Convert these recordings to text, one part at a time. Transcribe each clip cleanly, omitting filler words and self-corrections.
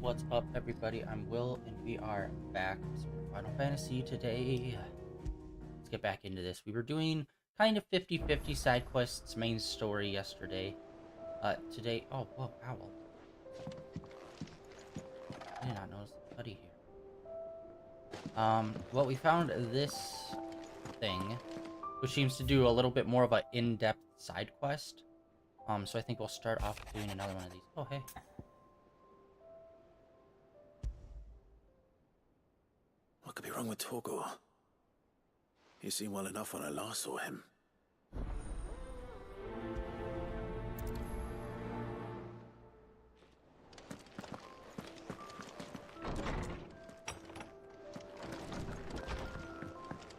What's up, everybody? I'm Will, and we are back with some Final Fantasy today. Let's get back into this. We were doing kind of 50-50 side quests, main story yesterday. Today... Oh, whoa, owl. I did not notice the buddy here. Well, we found this thing, which seems to do a little bit more of an in-depth side quest. So I think we'll start off doing another one of these. Oh, hey. What could be wrong with Torgor? He seemed well enough when I last saw him.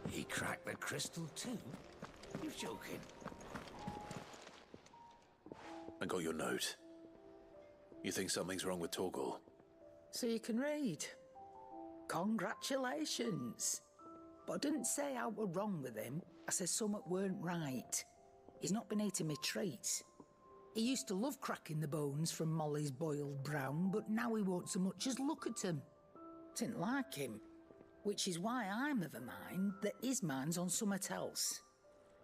He cracked the crystal too? You're joking. I got your note. You think something's wrong with Torgor? So you can read. Congratulations. But I didn't say how we're wrong with him. I said something weren't right. He's not been eating me treats. He used to love cracking the bones from Molly's boiled brown, but now he won't so much as look at them. Didn't like him. Which is why I'm of a mind that his mind's on something else.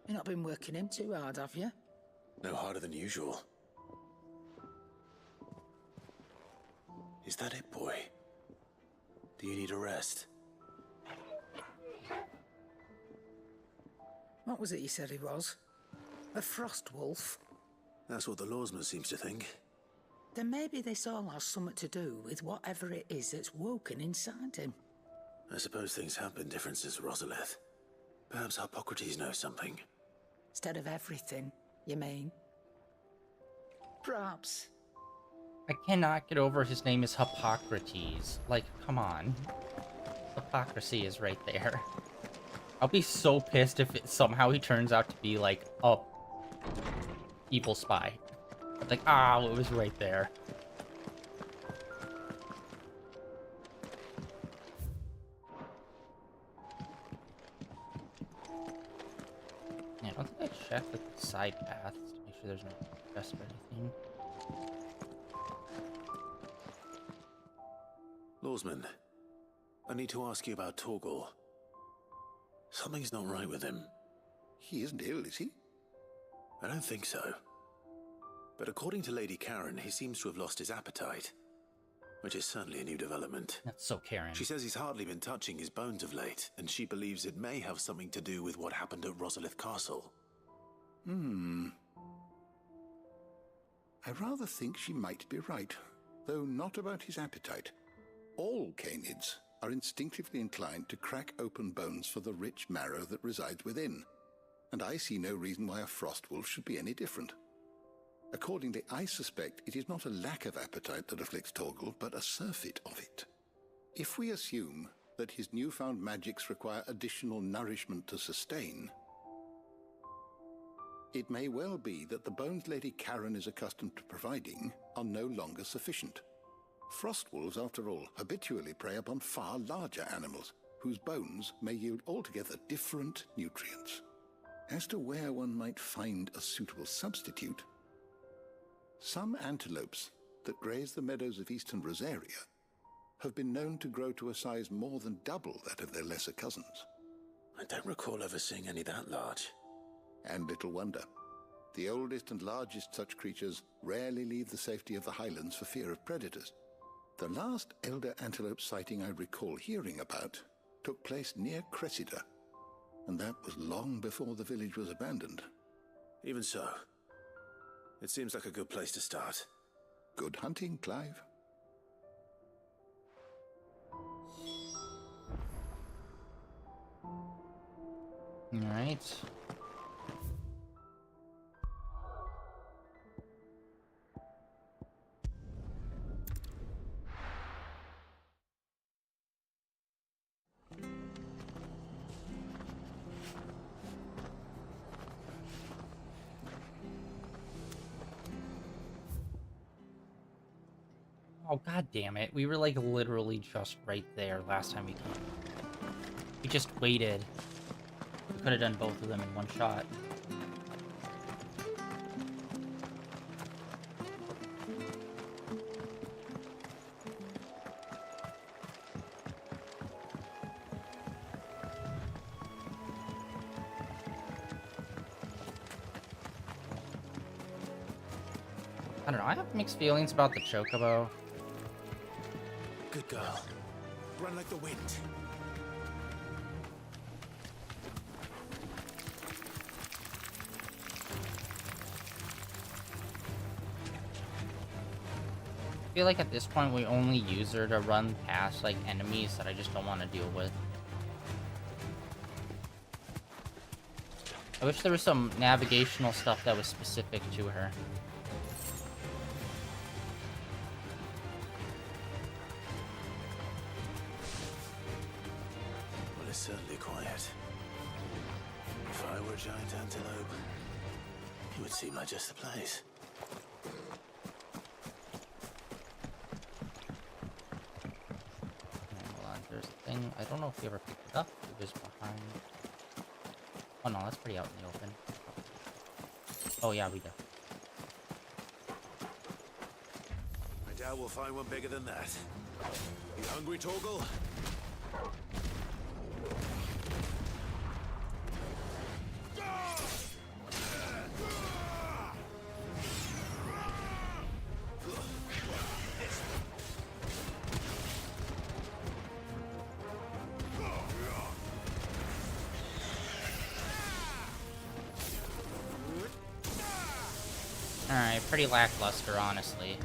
You've not been working him too hard, have you? No harder than usual. Is that it, boy? Do you need a rest? What was it you said he was? A frost wolf? That's what the lawsman seems to think. Then maybe this all has something to do with whatever it is that's woken inside him. I suppose things have been different since Rosalith. Perhaps Hippocrates knows something. Instead of everything, you mean? Perhaps. I cannot get over his name is Hippocrates. Like, come on. Hypocrisy is right there. I'll be so pissed if somehow he turns out to be, like, a evil spy. Like, it was right there. Yeah, I don't think I checked the side paths to make sure there's no chest or anything. Lawsman, I need to ask you about Torgor. Something's not right with him. He isn't ill, is he? I don't think so. But according to Lady Karen, he seems to have lost his appetite. Which is certainly a new development. That's so Karen. She says he's hardly been touching his bones of late, and she believes it may have something to do with what happened at Rosalith Castle. I rather think she might be right, though not about his appetite. All canids are instinctively inclined to crack open bones for the rich marrow that resides within, and I see no reason why a frost wolf should be any different. Accordingly, I suspect it is not a lack of appetite that afflicts Torgor, but a surfeit of it. If we assume that his newfound magics require additional nourishment to sustain, it may well be that the bones Lady Karen is accustomed to providing are no longer sufficient. Frost wolves, after all, habitually prey upon far larger animals, whose bones may yield altogether different nutrients. As to where one might find a suitable substitute, some antelopes that graze the meadows of eastern Rosaria have been known to grow to a size more than double that of their lesser cousins. I don't recall ever seeing any that large. And little wonder. The oldest and largest such creatures rarely leave the safety of the highlands for fear of predators. The last elder antelope sighting I recall hearing about took place near Cressida, and that was long before the village was abandoned. Even so, it seems like a good place to start. Good hunting, Clive. Alright. Oh, god damn it. We were, like, literally just right there last time we came. We just waited. We could have done both of them in one shot. I don't know, I have mixed feelings about the chocobo. Good girl. Run like the wind. I feel like at this point we only use her to run past like enemies that I just don't want to deal with. I wish there was some navigational stuff that was specific to her. Well, it's certainly quiet. If I were a giant antelope, it would seem like just the place. Hold on, there's a thing. I don't know if we ever picked it up. It was behind. Oh no, that's pretty out in the open. Oh yeah, we do. I doubt we'll find one bigger than that. You hungry, Torgal? Alright, pretty lackluster, honestly.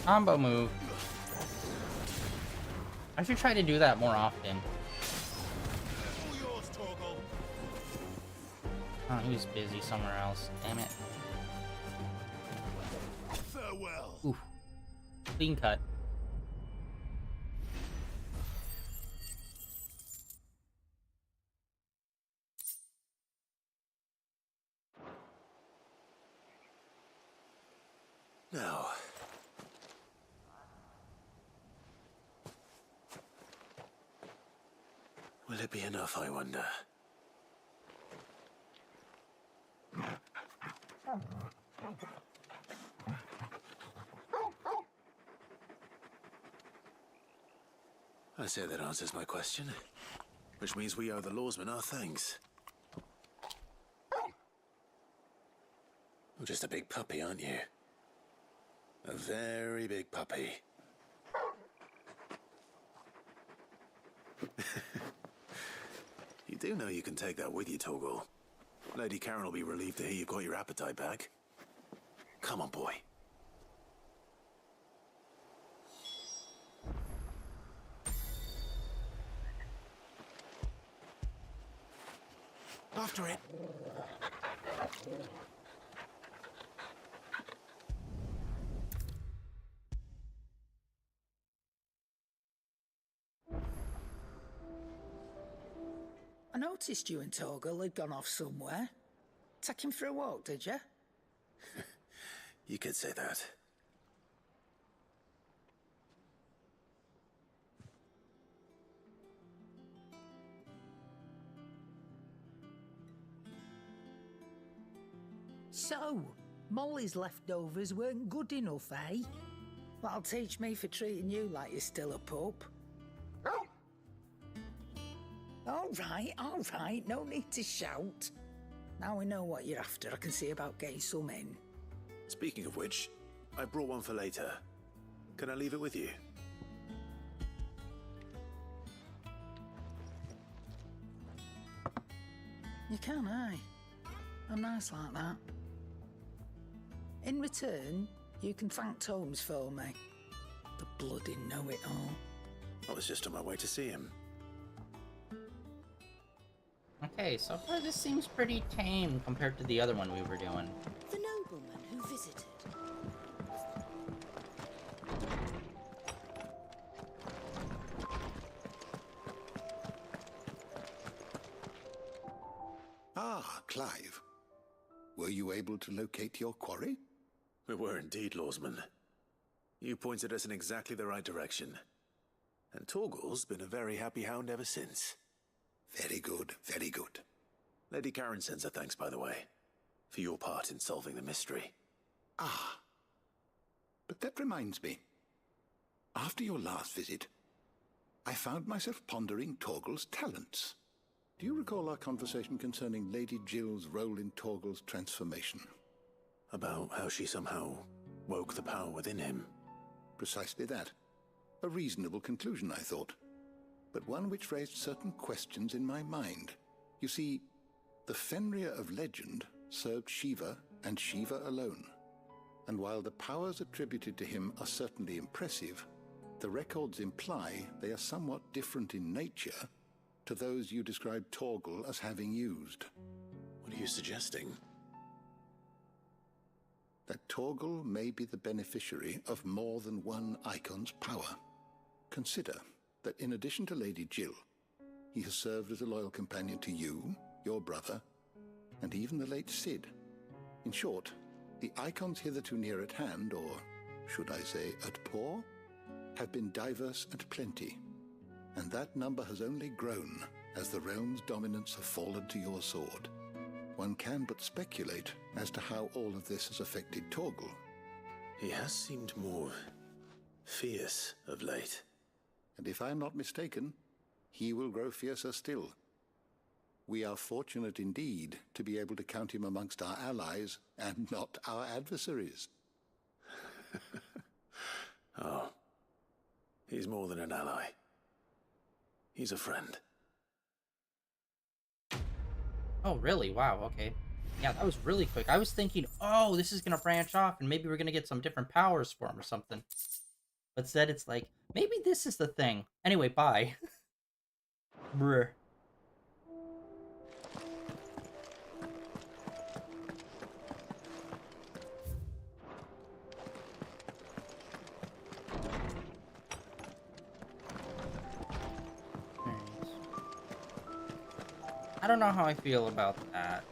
Combo move. I should try to do that more often. Oh, he was busy somewhere else. Damn it. Farewell. Oof. Clean cut. Now. Will it be enough, I wonder? I say that answers my question. Which means we owe the lawsmen our thanks. You're just a big puppy, aren't you? A very big puppy. You do know you can take that with you, Torgal. Lady Karen will be relieved to hear you've got your appetite back. Come on, boy. After it. I noticed you and Torgal had gone off somewhere. Take him for a walk, did you? You could say that. So, Molly's leftovers weren't good enough, eh? That'll teach me for treating you like you're still a pup. All right, no need to shout. Now we know what you're after, I can see about getting some in. Speaking of which, I brought one for later. Can I leave it with you? You can, aye. I'm nice like that. In return, you can thank Tomes for me. The bloody know-it-all. I was just on my way to see him. Okay, so far this seems pretty tame compared to the other one we were doing. The nobleman who visited. Ah, Clive. Were you able to locate your quarry? We were indeed, lawsman. You pointed us in exactly the right direction. And Torgal's been a very happy hound ever since. Very good, very good. Lady Karen sends her thanks, by the way, for your part in solving the mystery. Ah. But that reminds me. After your last visit, I found myself pondering Torgal's talents. Do you recall our conversation concerning Lady Jill's role in Torgal's transformation? About how she somehow woke the power within him. Precisely that. A reasonable conclusion, I thought, but one which raised certain questions in my mind. You see, the Fenrir of legend served Shiva and Shiva alone. And while the powers attributed to him are certainly impressive, the records imply they are somewhat different in nature to those you described Torgal as having used. What are you suggesting? That Torgal may be the beneficiary of more than one icon's power. Consider that in addition to Lady Jill, he has served as a loyal companion to you, your brother, and even the late Cid. In short, the icons hitherto near at hand, or should I say at paw, have been diverse and plenty, and that number has only grown as the realm's dominance have fallen to your sword. One can but speculate as to how all of this has affected Torgal. He has seemed more fierce of late. And if I am not mistaken, he will grow fiercer still. We are fortunate indeed to be able to count him amongst our allies and not our adversaries. Oh, he's more than an ally. He's a friend. Oh, really? Wow, okay. Yeah, that was really quick. I was thinking, oh, this is going to branch off, and maybe we're going to get some different powers for him or something. But instead, it's like, maybe this is the thing. Anyway, bye. Brr. I don't know how I feel about that.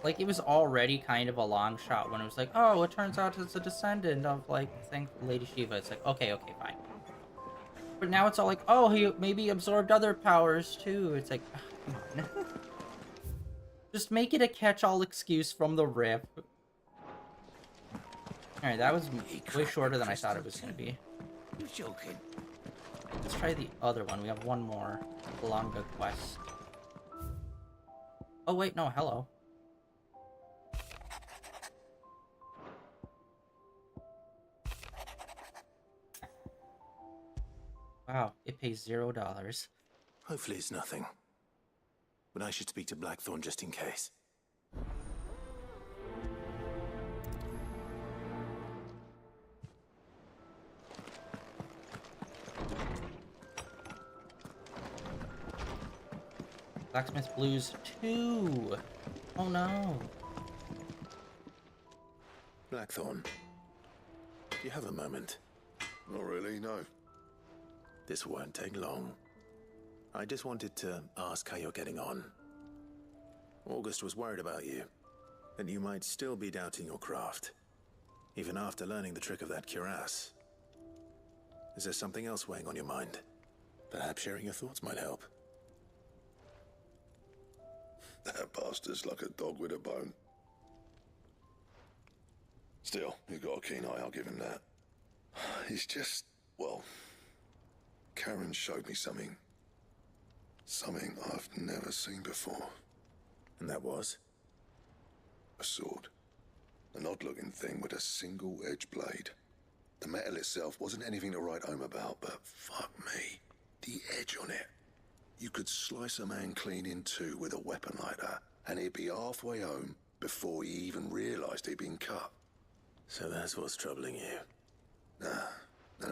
Like, it was already kind of a long shot when it was like, oh, it turns out it's a descendant of, like, Lady Shiva. It's like, okay, fine. But now it's all like, oh, he maybe absorbed other powers, too. It's like, ugh, come on. Just make it a catch-all excuse from the rip. Alright, that was way shorter than I thought it was going to be. You're joking. Let's try the other one. We have one more. Belonga quest. Oh, wait, no, hello. Wow, it pays $0. Hopefully it's nothing. But I should speak to Blackthorn just in case. Blacksmith Blues 2. Oh no. Blackthorn, do you have a moment? Not really, no. This won't take long. I just wanted to ask how you're getting on. August was worried about you, that you might still be doubting your craft, even after learning the trick of that cuirass. Is there something else weighing on your mind? Perhaps sharing your thoughts might help. That bastard's like a dog with a bone. Still, you've got a keen eye, I'll give him that. He's just, well, Karen showed me something. Something I've never seen before. And that was? A sword. An odd-looking thing with a single-edged blade. The metal itself wasn't anything to write home about, but fuck me, the edge on it. You could slice a man clean in two with a weapon like that, and he'd be halfway home before he even realised he'd been cut. So that's what's troubling you. No.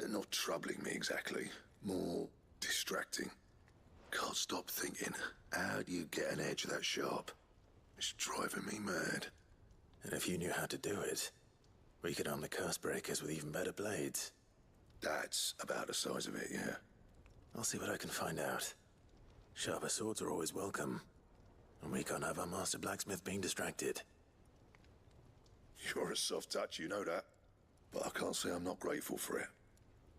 Not troubling me exactly. More distracting. Can't stop thinking, how do you get an edge that sharp? It's driving me mad. And if you knew how to do it, we could arm the curse breakers with even better blades. That's about the size of it, yeah. I'll see what I can find out. Sharper swords are always welcome. And we can't have our master blacksmith being distracted. You're a soft touch, you know that. But I can't say I'm not grateful for it.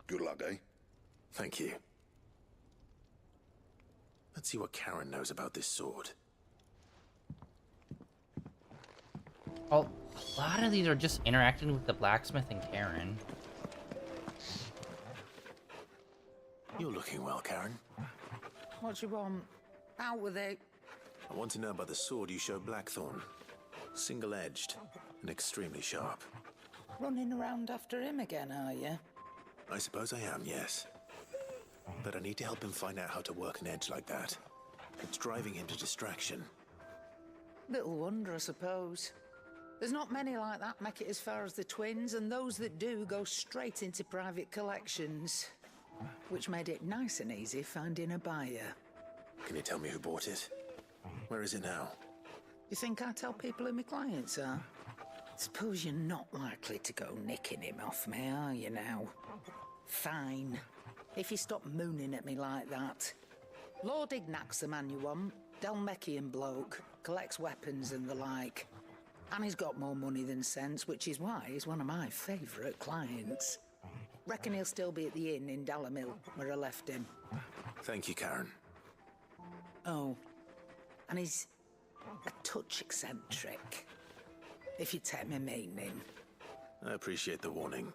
Good luck, eh? Thank you. Let's see what Karen knows about this sword. Well, a lot of these are just interacting with the blacksmith and Karen. You're looking well, Karen. What do you want? Out with it. I want to know about the sword you showed Blackthorn. Single-edged and extremely sharp. Running around after him again, are you? I suppose I am, yes. But I need to help him find out how to work an edge like that. It's driving him to distraction. Little wonder, I suppose. There's not many like that make it as far as the twins, and those that do go straight into private collections. Which made it nice and easy finding a buyer. Can you tell me who bought it? Where is it now? You think I tell people who my clients are? Suppose you're not likely to go nicking him off me, are you now? Fine. If you stop mooning at me like that. Lord Ignac's the man you want. Dalmekian bloke. Collects weapons and the like. And he's got more money than sense, which is why he's one of my favourite clients. Reckon he'll still be at the inn in Dalamil, where I left him. Thank you, Karen. Oh, and he's a touch eccentric, if you take my meaning. I appreciate the warning.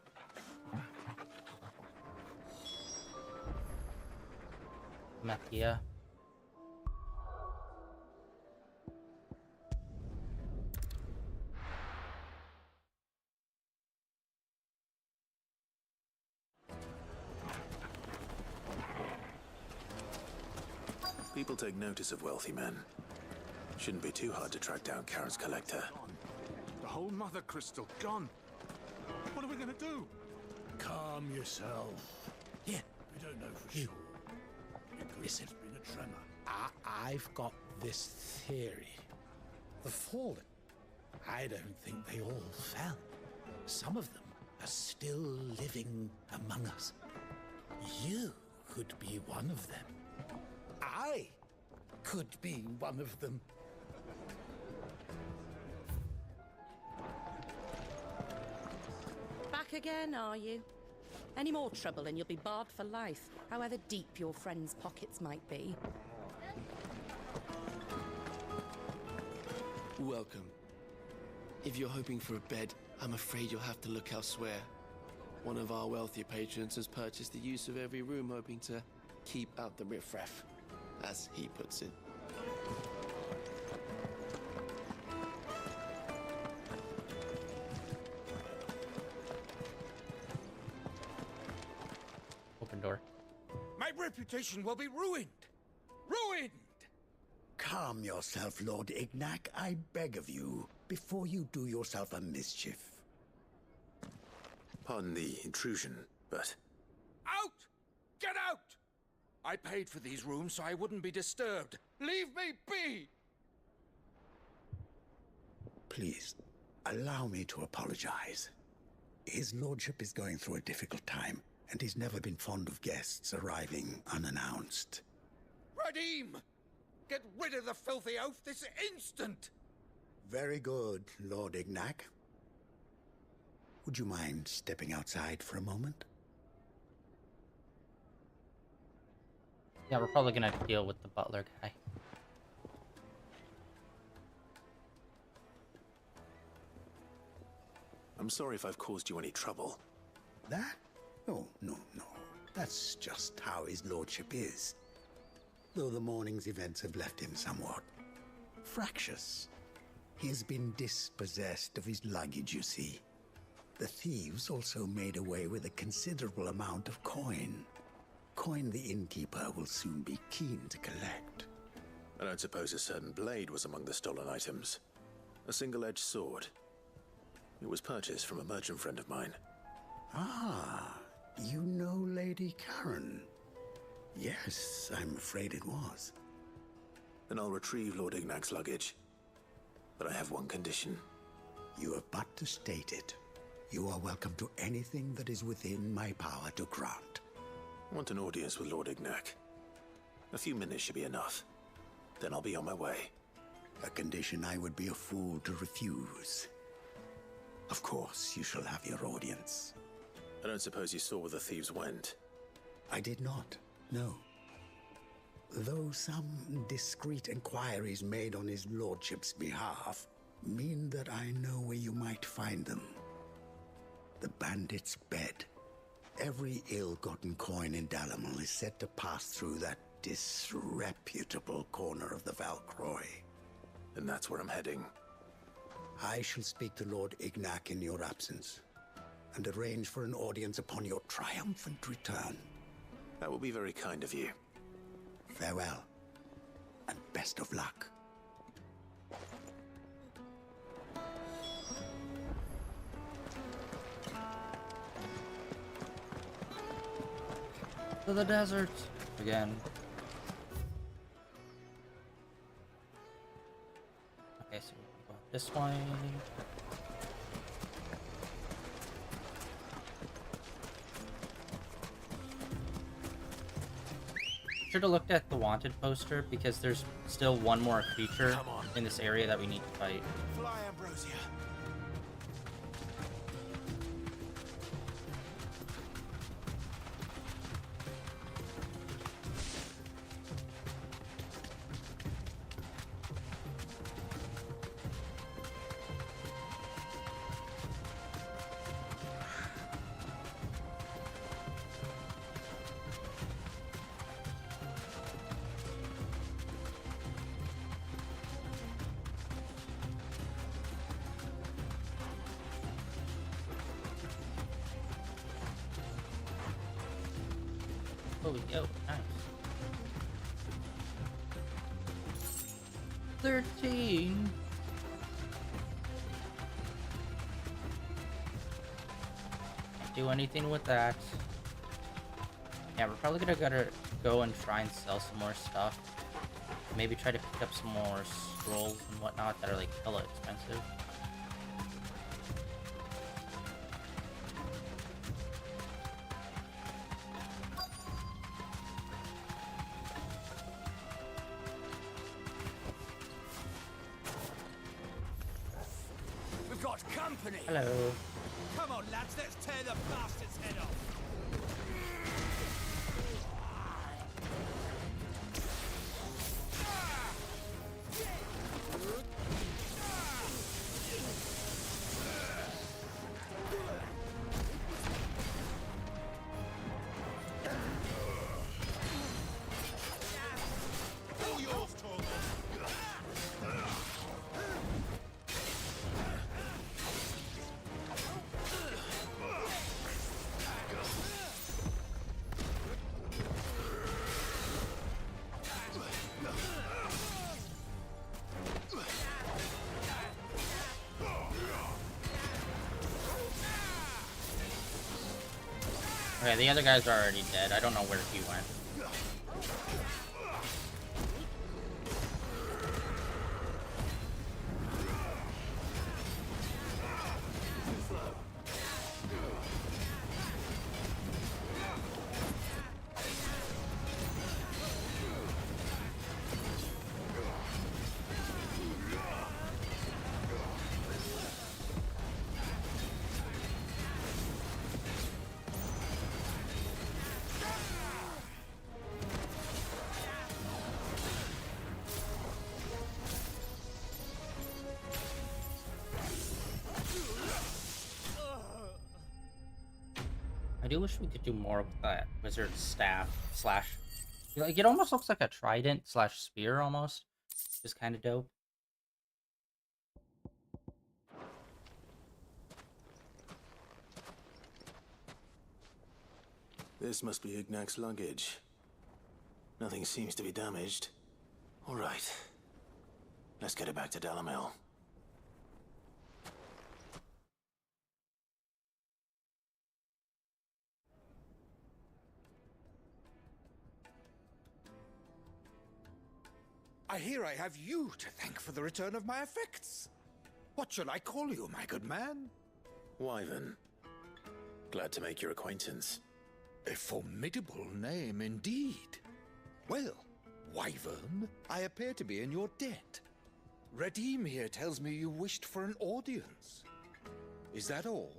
Methia. People take notice of wealthy men. Shouldn't be too hard to track down Karen's collector. The whole mother crystal gone. What are we gonna do? Calm yourself. Here, We don't know for sure. listen. It's been a tremor. I've got this theory. The fallen, I don't think they all fell. Some of them are still living among us. You could be one of them. I could be one of them. Back again, are you? Any more trouble and you'll be barred for life, however deep your friends' pockets might be. Welcome. If you're hoping for a bed, I'm afraid you'll have to look elsewhere. One of our wealthier patrons has purchased the use of every room, hoping to keep out the riffraff, as he puts it. Open door. My reputation will be ruined. Ruined! Calm yourself, Lord Ignac, I beg of you, before you do yourself a mischief. Pardon the intrusion, but Out! Get out! I paid for these rooms so I wouldn't be disturbed. Leave me be! Please, allow me to apologize. His lordship is going through a difficult time, and he's never been fond of guests arriving unannounced. Radim! Get rid of the filthy oaf this instant! Very good, Lord Ignac. Would you mind stepping outside for a moment? Yeah, we're probably gonna deal with the butler guy. I'm sorry if I've caused you any trouble. That? Oh, no. That's just how his lordship is. Though the morning's events have left him somewhat fractious. He has been dispossessed of his luggage, you see. The thieves also made away with a considerable amount of coin. Coin the innkeeper will soon be keen to collect. I don't suppose a certain blade was among the stolen items. A single-edged sword. It was purchased from a merchant friend of mine. Ah, you know Lady Karen. Yes, I'm afraid it was. Then I'll retrieve Lord Ignac's luggage. But I have one condition. You have but to state it. You are welcome to anything that is within my power to grant. I want an audience with Lord Ignac. A few minutes should be enough. Then I'll be on my way. A condition I would be a fool to refuse. Of course, you shall have your audience. I don't suppose you saw where the thieves went. I did not, no. Though some discreet inquiries made on his lordship's behalf mean that I know where you might find them. The bandit's bed, Every ill-gotten coin in Dalamil is said to pass through that disreputable corner of the Valcroy. And that's where I'm heading. I shall speak to Lord Ignac in your absence, and arrange for an audience upon your triumphant return. That will be very kind of you. Farewell, and best of luck. To the desert again. Okay, so we can go this way. Should have looked at the wanted poster because there's still one more creature in this area that we need to fight. Fly, Ambrosia. Oh, yo, nice. 13. Can't do anything with that. Yeah, we're probably gotta go and try and sell some more stuff. Maybe try to pick up some more scrolls and whatnot that are like hella expensive. We've got company. Hello. Come on, lads, let's tear the bastard's head off. All yours, Torgal. Okay, the other guys are already dead. I don't know where he went. I do wish we could do more with that wizard staff slash, like, it almost looks like a trident slash spear almost. It's kind of dope. This must be Ignac's luggage. Nothing seems to be damaged. All right. Let's get it back to Dalamil. I hear I have you to thank for the return of my effects. What shall I call you, my good man? Wyvern. Glad to make your acquaintance. A formidable name indeed. Well, Wyvern, I appear to be in your debt. Redeem here tells me you wished for an audience. Is that all?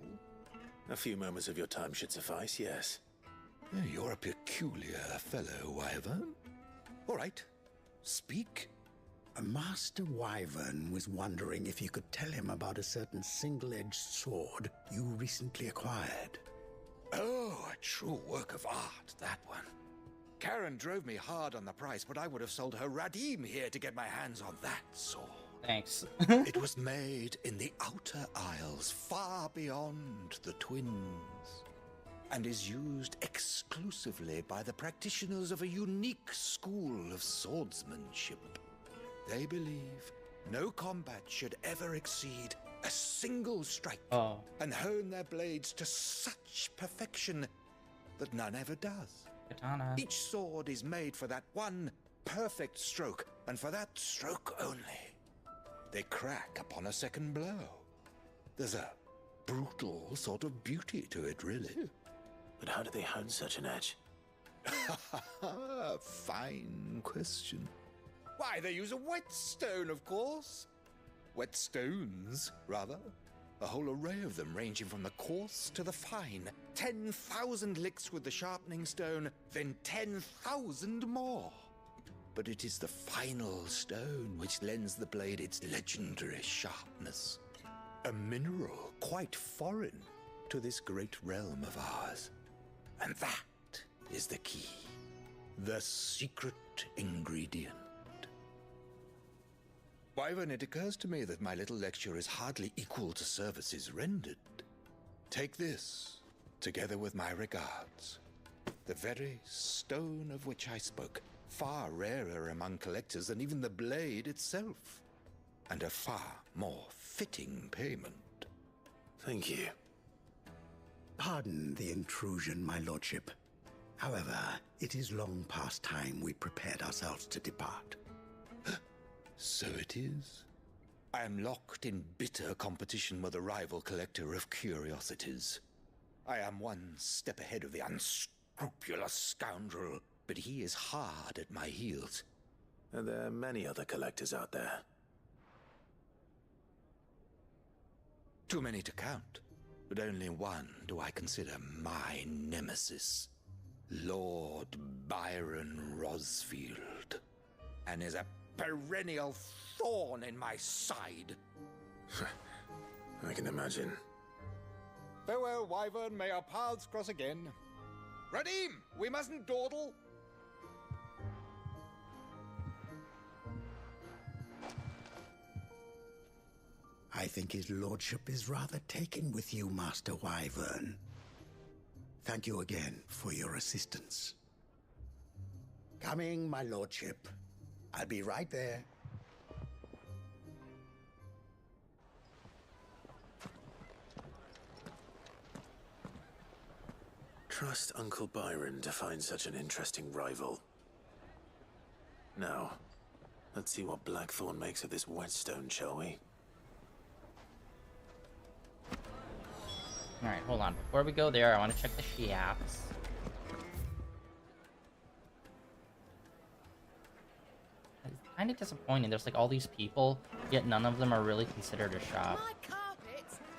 A few moments of your time should suffice, yes. You're a peculiar fellow, Wyvern. All right, speak. Master Wyvern was wondering if you could tell him about a certain single-edged sword you recently acquired. Oh, a true work of art, that one. Karen drove me hard on the price, but I would have sold her Radim here to get my hands on that sword. Thanks. It was made in the Outer Isles, far beyond the Twins, and is used exclusively by the practitioners of a unique school of swordsmanship. They believe no combat should ever exceed a single strike, and hone their blades to such perfection that none ever does. Katana. Each sword is made for that one perfect stroke, and for that stroke only. They crack upon a second blow. There's a brutal sort of beauty to it, really. But how do they hone such an edge? Fine question. Why, they use a whetstone, of course. Whetstones, rather. A whole array of them, ranging from the coarse to the fine. 10,000 licks with the sharpening stone, then 10,000 more. But it is the final stone which lends the blade its legendary sharpness. A mineral quite foreign to this great realm of ours. And that is the key. The secret ingredient. Wyvern, it occurs to me that my little lecture is hardly equal to services rendered. Take this, together with my regards. The very stone of which I spoke, far rarer among collectors than even the blade itself, and a far more fitting payment. Thank you. Pardon the intrusion, my lordship. However, it is long past time we prepared ourselves to depart. So it is. I am locked in bitter competition with a rival collector of curiosities. I am one step ahead of the unscrupulous scoundrel, but he is hard at my heels. Are there many other collectors out there? Too many to count, but only one do I consider my nemesis. Lord Byron Rosfield. And is a perennial thorn in my side. I can imagine. Farewell, Wyvern. May our paths cross again. Radim, we mustn't dawdle. I think his lordship is rather taken with you, Master Wyvern. Thank you again for your assistance. Coming, my lordship. I'll be right there. Trust Uncle Byron to find such an interesting rival. Now, let's see what Blackthorn makes of this whetstone, shall we? Alright, hold on. Before we go there, I want to check the shafts. It's kind of disappointing. There's like all these people, yet none of them are really considered a shop.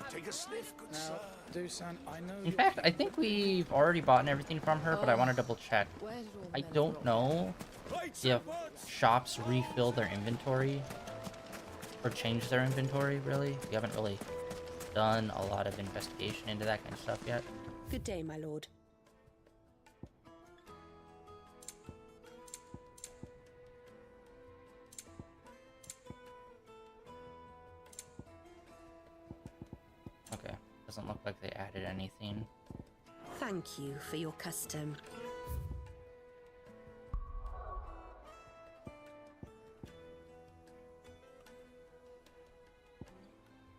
Take a sniff, good sir. Dusan, I know. In fact, I think we've already bought everything from her, but I want to double check. I don't know if shops refill their inventory or change their inventory, really. We haven't really done a lot of investigation into that kind of stuff yet. Good day, my lord. Okay, doesn't look like they added anything. Thank you for your custom.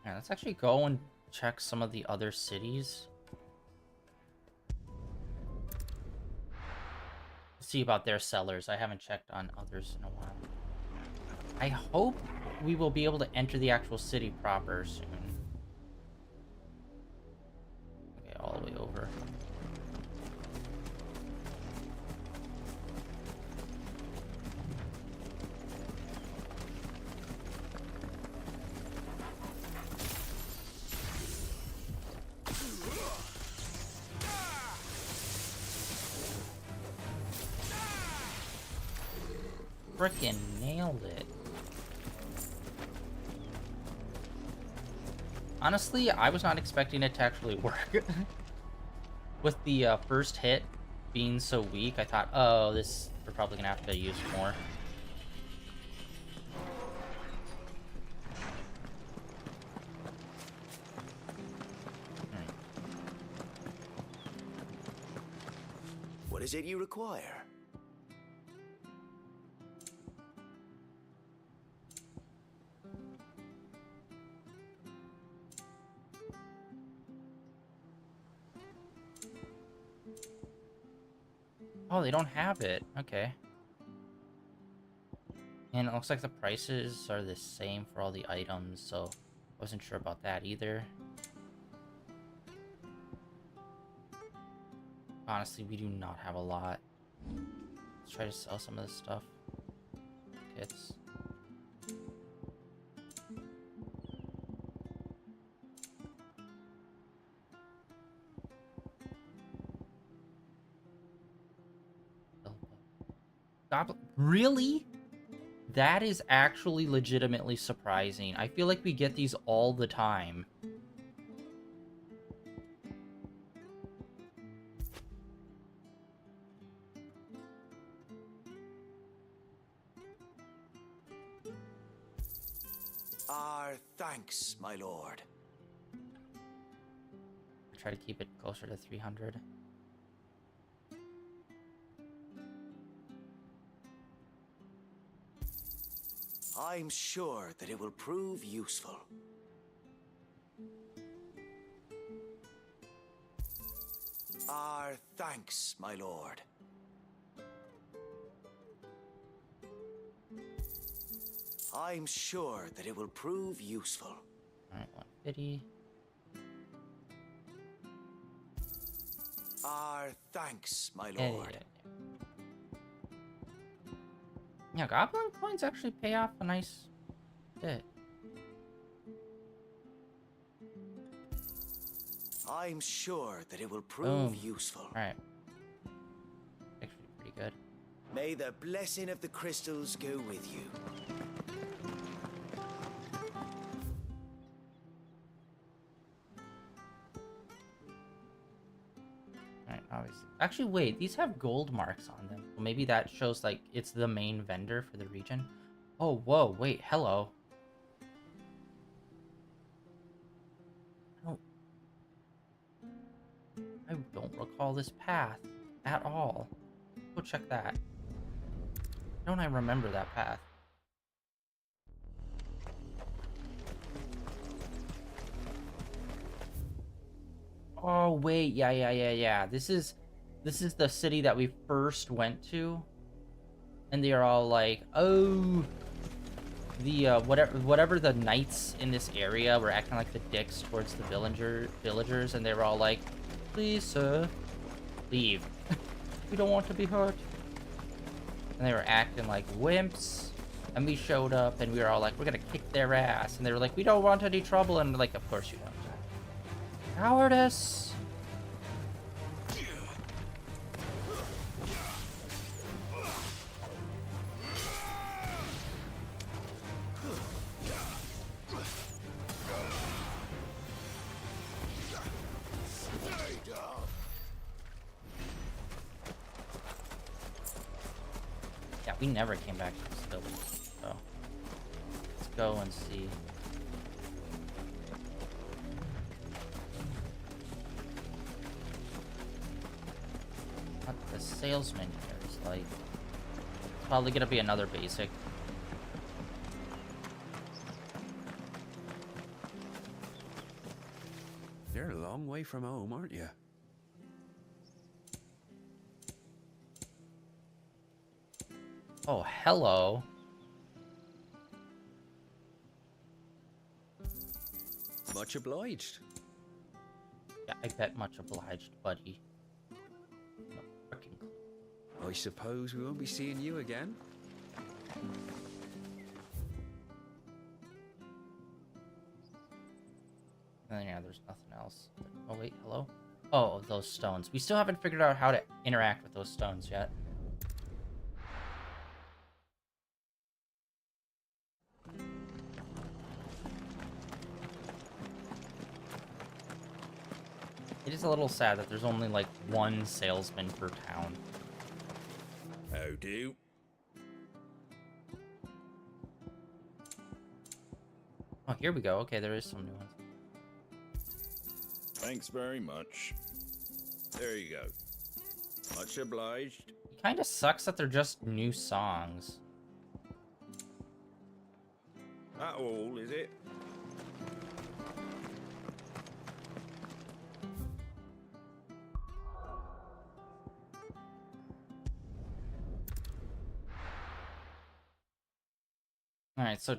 Yeah, let's actually go and check some of the other cities. See about their sellers. I haven't checked on others in a while. I hope we will be able to enter the actual city proper soon. Okay, all the way over. Frickin' nailed it. Honestly, I was not expecting it to actually work. With the first hit being so weak, I thought, oh, this we're probably gonna have to use more. What is it you require? Oh, they don't have it. Okay. And it looks like the prices are the same for all the items, so I wasn't sure about that either. Honestly, we do not have a lot. Let's try to sell some of this stuff. Kits. Goblin. Really? That is actually legitimately surprising. I feel like we get these all the time. Our thanks, my lord. Try to keep it closer to 300. I'm sure that it will prove useful. Our thanks, my lord. I'm sure that it will prove useful. Alright, 150. Our thanks, my lord. Yeah, goblin coins actually pay off a nice bit. I'm sure that it will prove useful. Alright. Actually pretty good. May the blessing of the crystals go with you. Alright, obviously. Actually, wait, these have gold marks on them. Well, maybe that shows, like, it's the main vendor for the region. Oh, whoa, wait, hello. I don't recall this path at all. Go check that. Don't I remember that path? Oh, wait, yeah. This is the city that we first went to. And they are all like, oh, the, whatever the knights in this area were acting like the dicks towards the villagers, and they were all like, please, sir, leave. We don't want to be hurt. And they were acting like wimps. And we showed up, and we were all like, we're gonna kick their ass. And they were like, we don't want any trouble. And we're like, of course you don't. Cowardice. Yeah, we never came back to this village, so let's go and see. What the salesman here is like. It's probably gonna be another basic. You're a long way from home, aren't you? Oh, hello. Much obliged. Yeah, I bet much obliged, buddy. No freaking clue. I suppose we won't be seeing you again. And then, yeah, there's nothing else. Oh, wait, hello? Oh, those stones. We still haven't figured out how to interact with those stones yet. It is a little sad that there's only like one salesman per town. How do? Oh, here we go. Okay, there is some new ones. Thanks very much. There you go. Much obliged. It kind of sucks that they're just new songs. That all, is it? Alright, so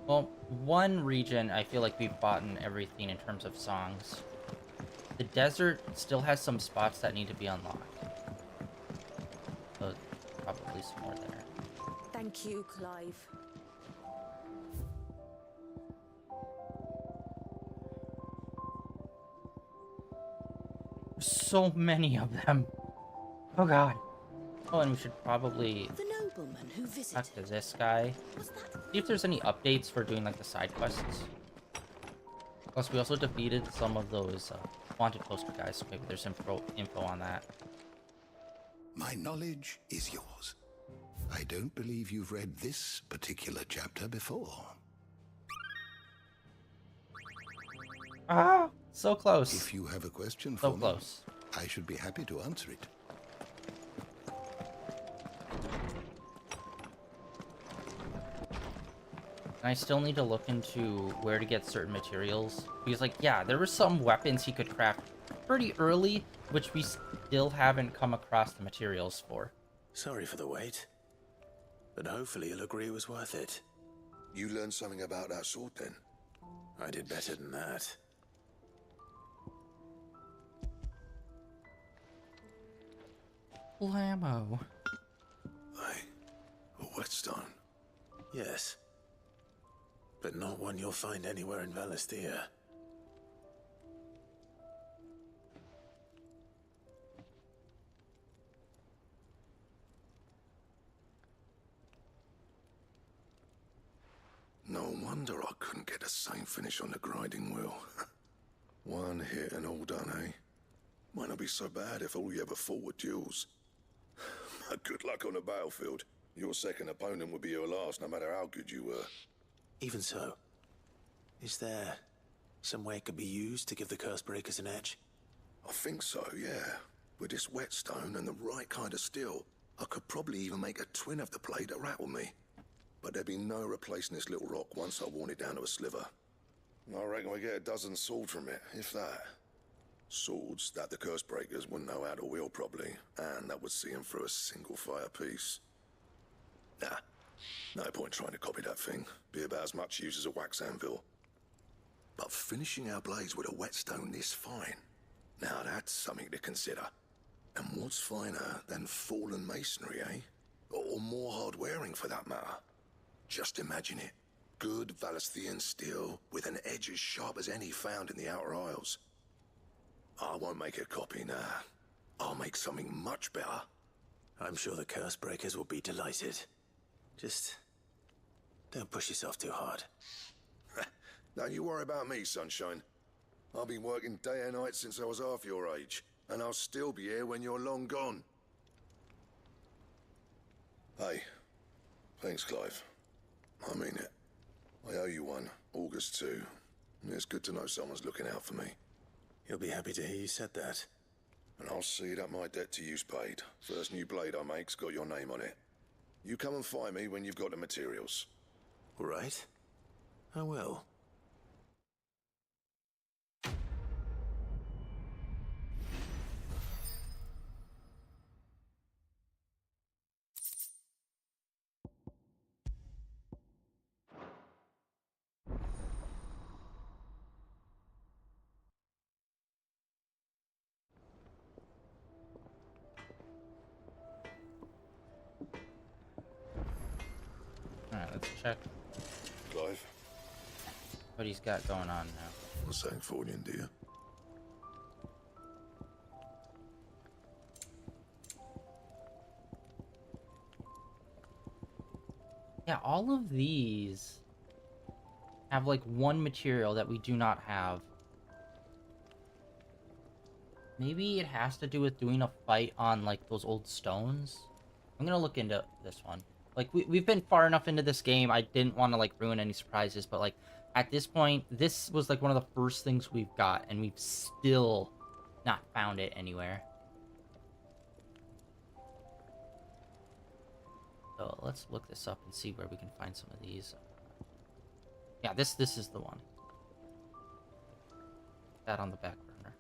well, one region, I feel like we've bought everything in terms of songs. The desert still has some spots that need to be unlocked. So, probably some more there. Thank you, Clive. So many of them. Oh god. Oh, and we should probably The nobleman who visited. talk to this guy. See if there's any updates for doing like the side quests. Plus, we also defeated some of those wanted poster guys, so maybe there's some info on that. My knowledge is yours. I don't believe you've read this particular chapter before. Ah, so close. If you have a question So for close. me, I should be happy to answer it. And I still need to look into where to get certain materials. Because, like, yeah, there were some weapons he could craft pretty early, which we still haven't come across the materials for. Sorry for the wait. But hopefully you'll agree it was worth it. You learned something about that sword then? I did better than that. Blammo. Aye. A whetstone. Yes. But not one you'll find anywhere in Valisthea. No wonder I couldn't get the same finish on the grinding wheel. One hit and all done, eh? Might not be so bad if all you ever fought were duels. But good luck on the battlefield. Your second opponent would be your last, no matter how good you were. Even so, is there some way it could be used to give the curse breakers an edge? I think so, yeah. With this whetstone and the right kind of steel, I could probably even make a twin of the blade that rattled me. But there'd be no replacing this little rock once I worn it down to a sliver. I reckon we get a dozen swords from it, if that. Swords that the curse breakers wouldn't know how to wield properly, and that would see them through a single fire piece. Nah, no point trying to copy that thing. Be about as much use as a wax anvil. But finishing our blades with a whetstone this fine, now that's something to consider. And what's finer than fallen masonry, eh? Or more hard-wearing, for that matter. Just imagine it. Good Valisthean steel with an edge as sharp as any found in the Outer Isles. I won't make a copy, nah. I'll make something much better. I'm sure the curse breakers will be delighted. Just don't push yourself too hard. Don't you worry about me, sunshine. I've been working day and night since I was half your age, and I'll still be here when you're long gone. Hey, thanks, Clive. I mean it. I owe you one, August too. It's good to know someone's looking out for me. He'll be happy to hear you said that. And I'll see that my debt to you's paid. First new blade I make's got your name on it. You come and find me when you've got the materials. All right. I will. Alright, let's check Clive, what he's got going on now. what's saying for you, dear? Yeah, all of these have like one material that we do not have. Maybe it has to do with doing a fight on, like, those old stones. I'm gonna look into this one. Like, we've been far enough into this game, I didn't want to, like, ruin any surprises, but, like, at this point, this was, like, one of the first things we've got, and we've still not found it anywhere. So, let's look this up and see where we can find some of these. Yeah, this is the one. That on the back burner.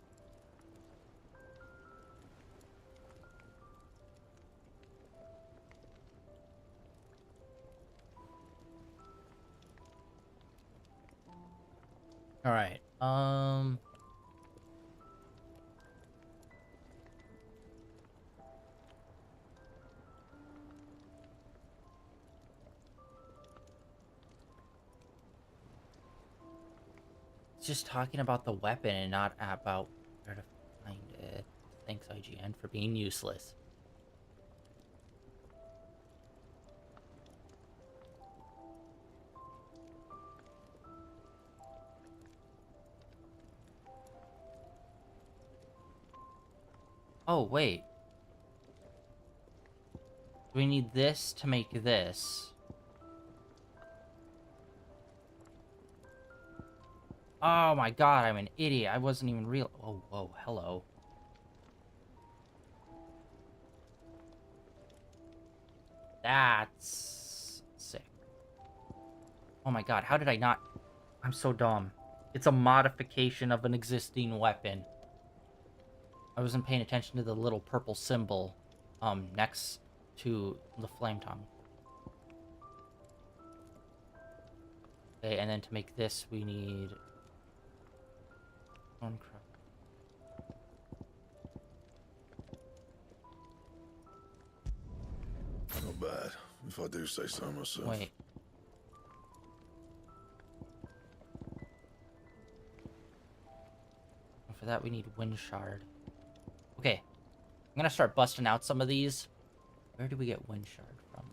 All right. It's just talking about the weapon and not about where to find it. Thanks, IGN, for being useless. Oh, wait. We need this to make this. Oh my god, I'm an idiot. I wasn't even real. Oh, whoa, hello. That's sick. Oh my god, how did I not? I'm so dumb. It's a modification of an existing weapon. I wasn't paying attention to the little purple symbol next to the flame tongue. Okay, and then to make this we need stone crow. Not bad, if I do say so myself. Wait. For that we need wind shard. Okay. I'm gonna start busting out some of these. Where do we get wind shard from?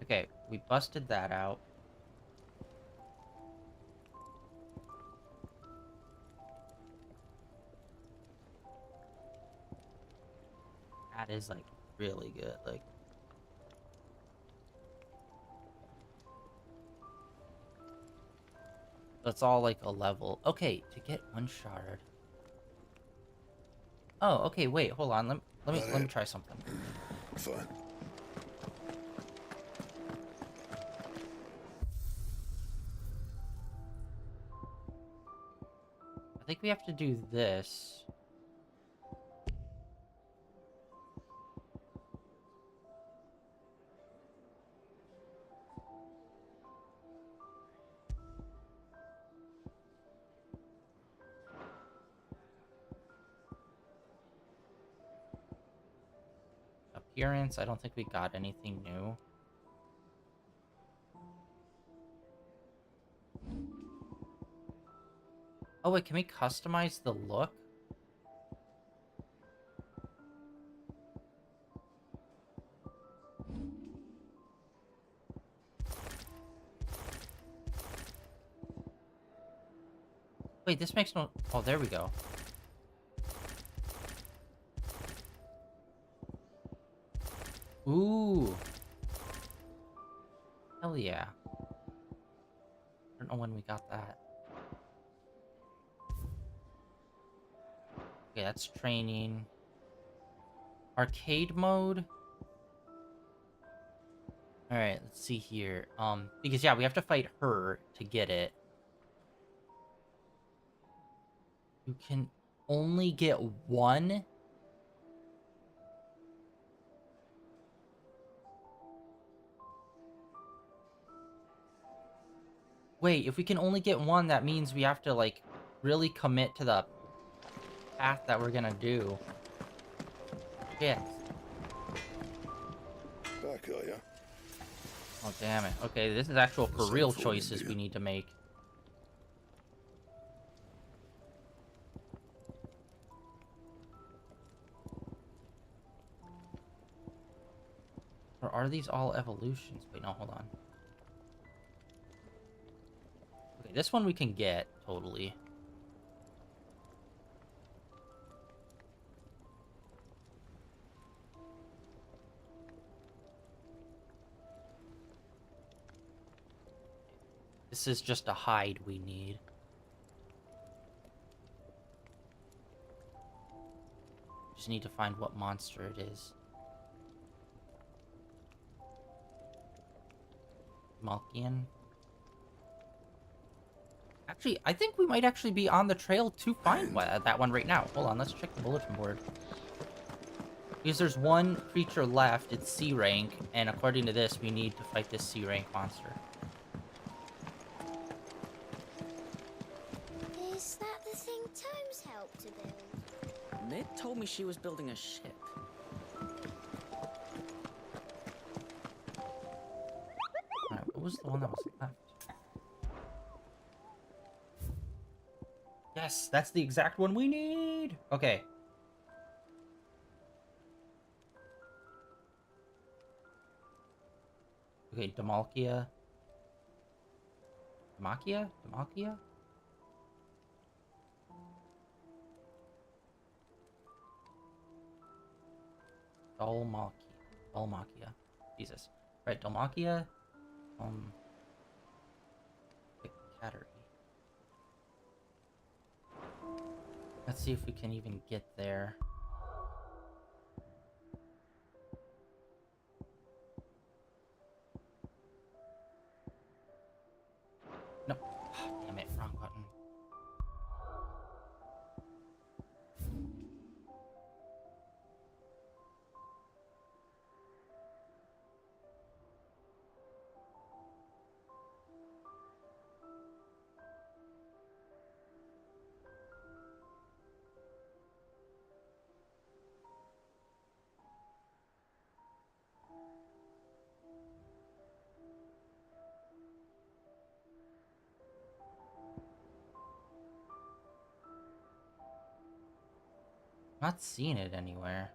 Okay, we busted that out. That is, like, really good. Like, that's all, like, a level. Okay, to get one shard. Oh, okay, wait, hold on. Let me try something. Fine. I think we have to do this. Appearance, I don't think we got anything new. Oh wait, can we customize the look? Wait, this makes no... Oh, there we go. Ooh. Hell yeah. I don't know when we got that. Okay, that's training. Arcade mode? Alright, let's see here. Because yeah, we have to fight her to get it. You can only get one? Wait, if we can only get one, that means we have to, like, really commit to the path that we're gonna do. Shit. Back, are ya? Oh, damn it. Okay, this is actual for real choices we need to make. Or are these all evolutions? Wait, no, hold on. this one we can get, totally. This is just a hide we need. Just need to find what monster it is. Malkian. Actually, I think we might actually be on the trail to find that one right now. Hold on, let's check the bulletin board. Because there's one creature left, it's C rank, and according to this, we need to fight this C rank monster. Is that the thing Tomes helped to build? Ned told me she was building a ship. Alright, what was the one that was left? Yes, that's the exact one we need! Okay. Okay, Demalkia. Demakia? Demalkia? Dalmakia. Jesus. Right, Dalmakia. Cattery. Let's see if we can even get there. Nope. Damn it, wrong button. Not seeing it anywhere.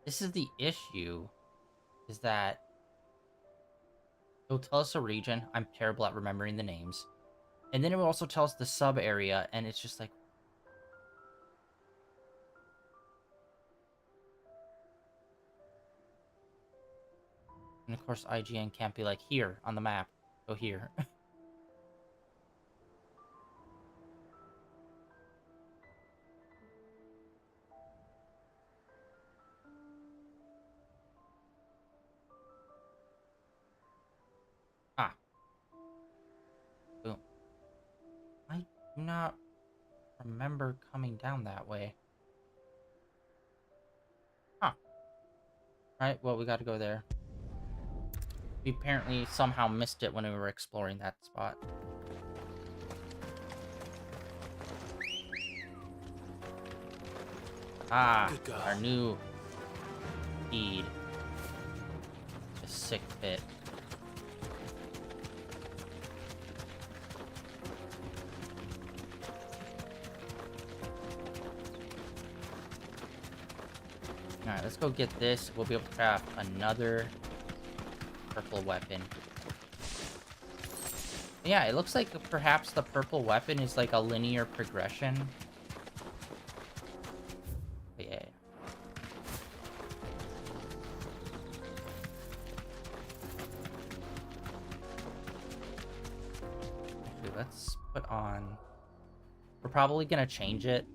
This is the issue, is that it'll tell us a region. I'm terrible at remembering the names. And then it will also tell us the sub area, and it's just like, and of course IGN can't be like, here on the map, go here. Boom. I do not remember coming down that way. Huh. Alright, well, we gotta go there. We apparently somehow missed it when we were exploring that spot. Ah, our new feed. A sick fit. Alright, let's go get this. We'll be able to craft another purple weapon. Yeah, it looks like perhaps the purple weapon is like a linear progression. But yeah. Actually, let's put on... We're probably gonna change it.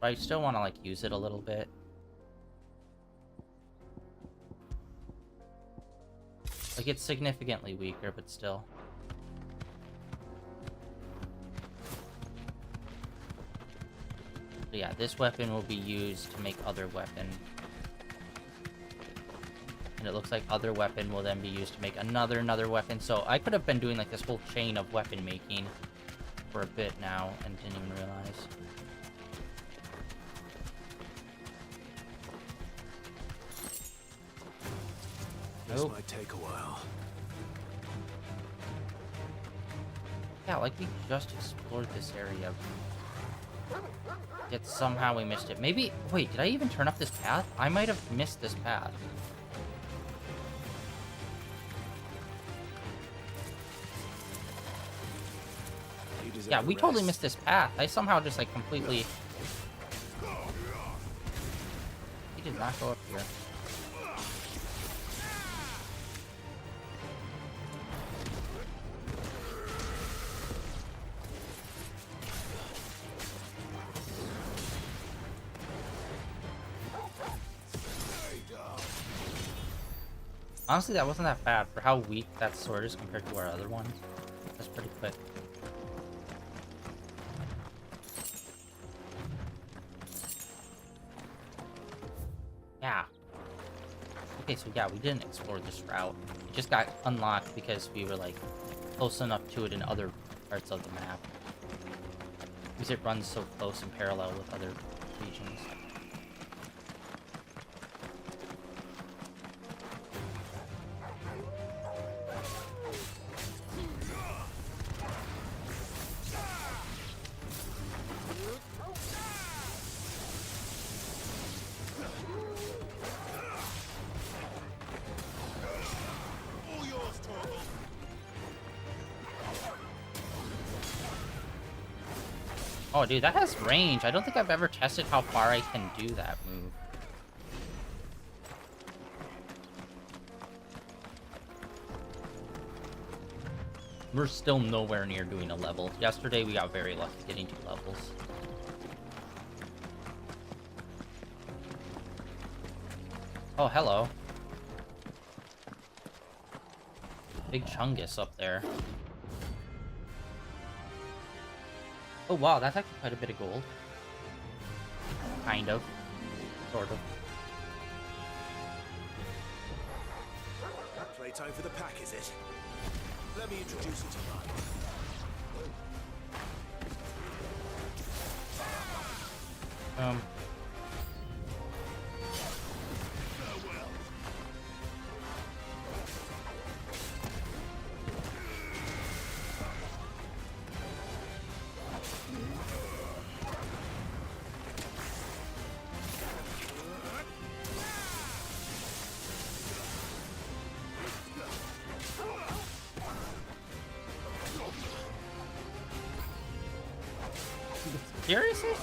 But I still want to like use it a little bit. Like, it's significantly weaker, but still. So yeah, this weapon will be used to make other weapon. And it looks like other weapon will then be used to make another weapon. So I could have been doing like this whole chain of weapon making for a bit now and didn't even realize. This might take a while. Yeah, like we just explored this area. Yet somehow we missed it. Maybe... Wait, did I even turn up this path? I might have missed this path. You deserve Yeah, a we totally rest. missed this path. I somehow just like completely... He did not go up here. Honestly, that wasn't that bad for how weak that sword is compared to our other ones. That's pretty quick. Yeah. Okay, so yeah, we didn't explore this route. It just got unlocked because we were like close enough to it in other parts of the map. Because it runs so close and parallel with other regions. Oh, dude, that has range. I don't think I've ever tested how far I can do that move. We're still nowhere near doing a level. Yesterday, we got very lucky getting 2 levels. Oh, hello. Big Chungus up there. Oh, wow, that's actually quite a bit of gold. Kind of. Sort of. Playtime for the pack, is it? Let me introduce you to mine. Seriously?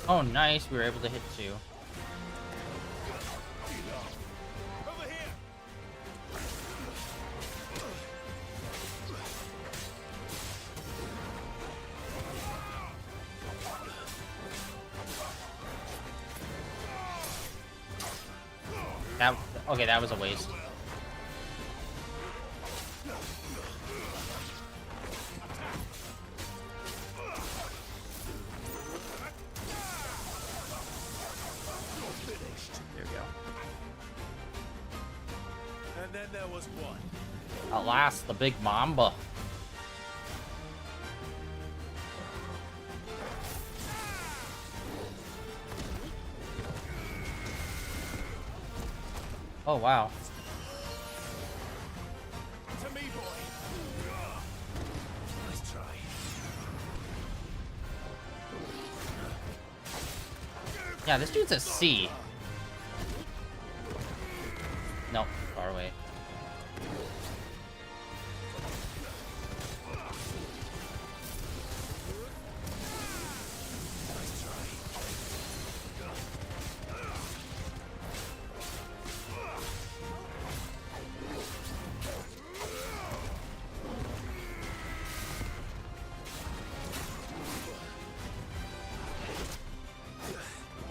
Oh, nice. We were able to hit 2. That, okay, that was a waste. There we go. And then there was one. Alas, the big mamba. Oh, wow. To me, boy. Nice try. Yeah, this dude's a C. Nope, far away.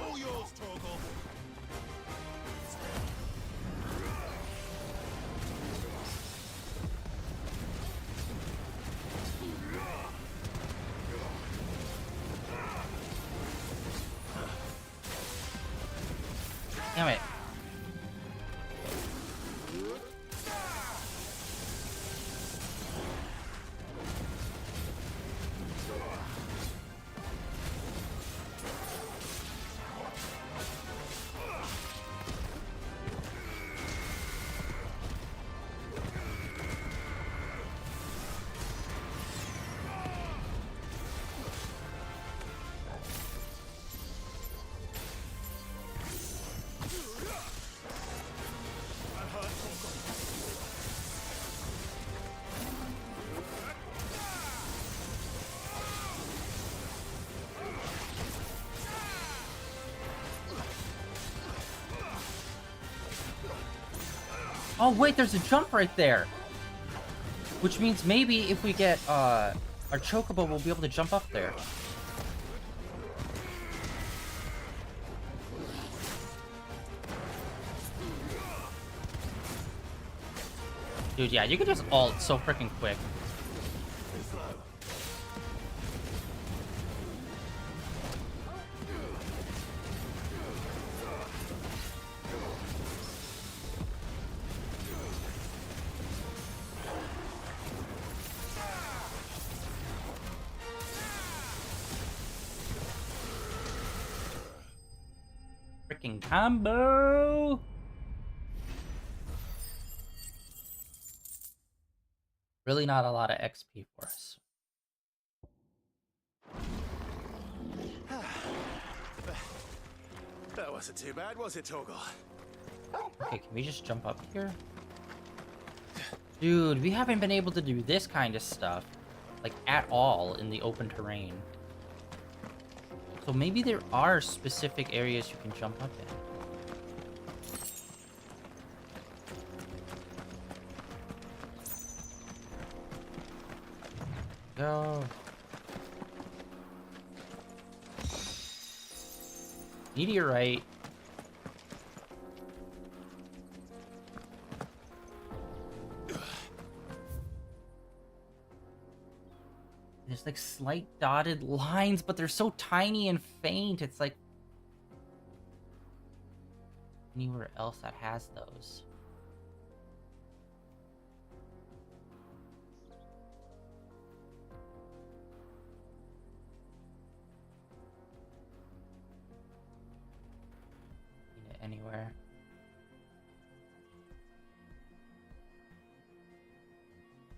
All yours, Torgal. Damn it. Oh, wait, there's a jump right there. Which means maybe if we get, our chocobo, we'll be able to jump up there. Dude, yeah, you can just ult so freaking quick. Freaking combo! Really not a lot of XP for us. That wasn't too bad, was it, Torgal? Okay, can we just jump up here? Dude, we haven't been able to do this kind of stuff, like, at all in the open terrain. So maybe there are specific areas you can jump up in. Go. Meteorite. There's like slight dotted lines, but they're so tiny and faint. It's like anywhere else that has those. Anywhere.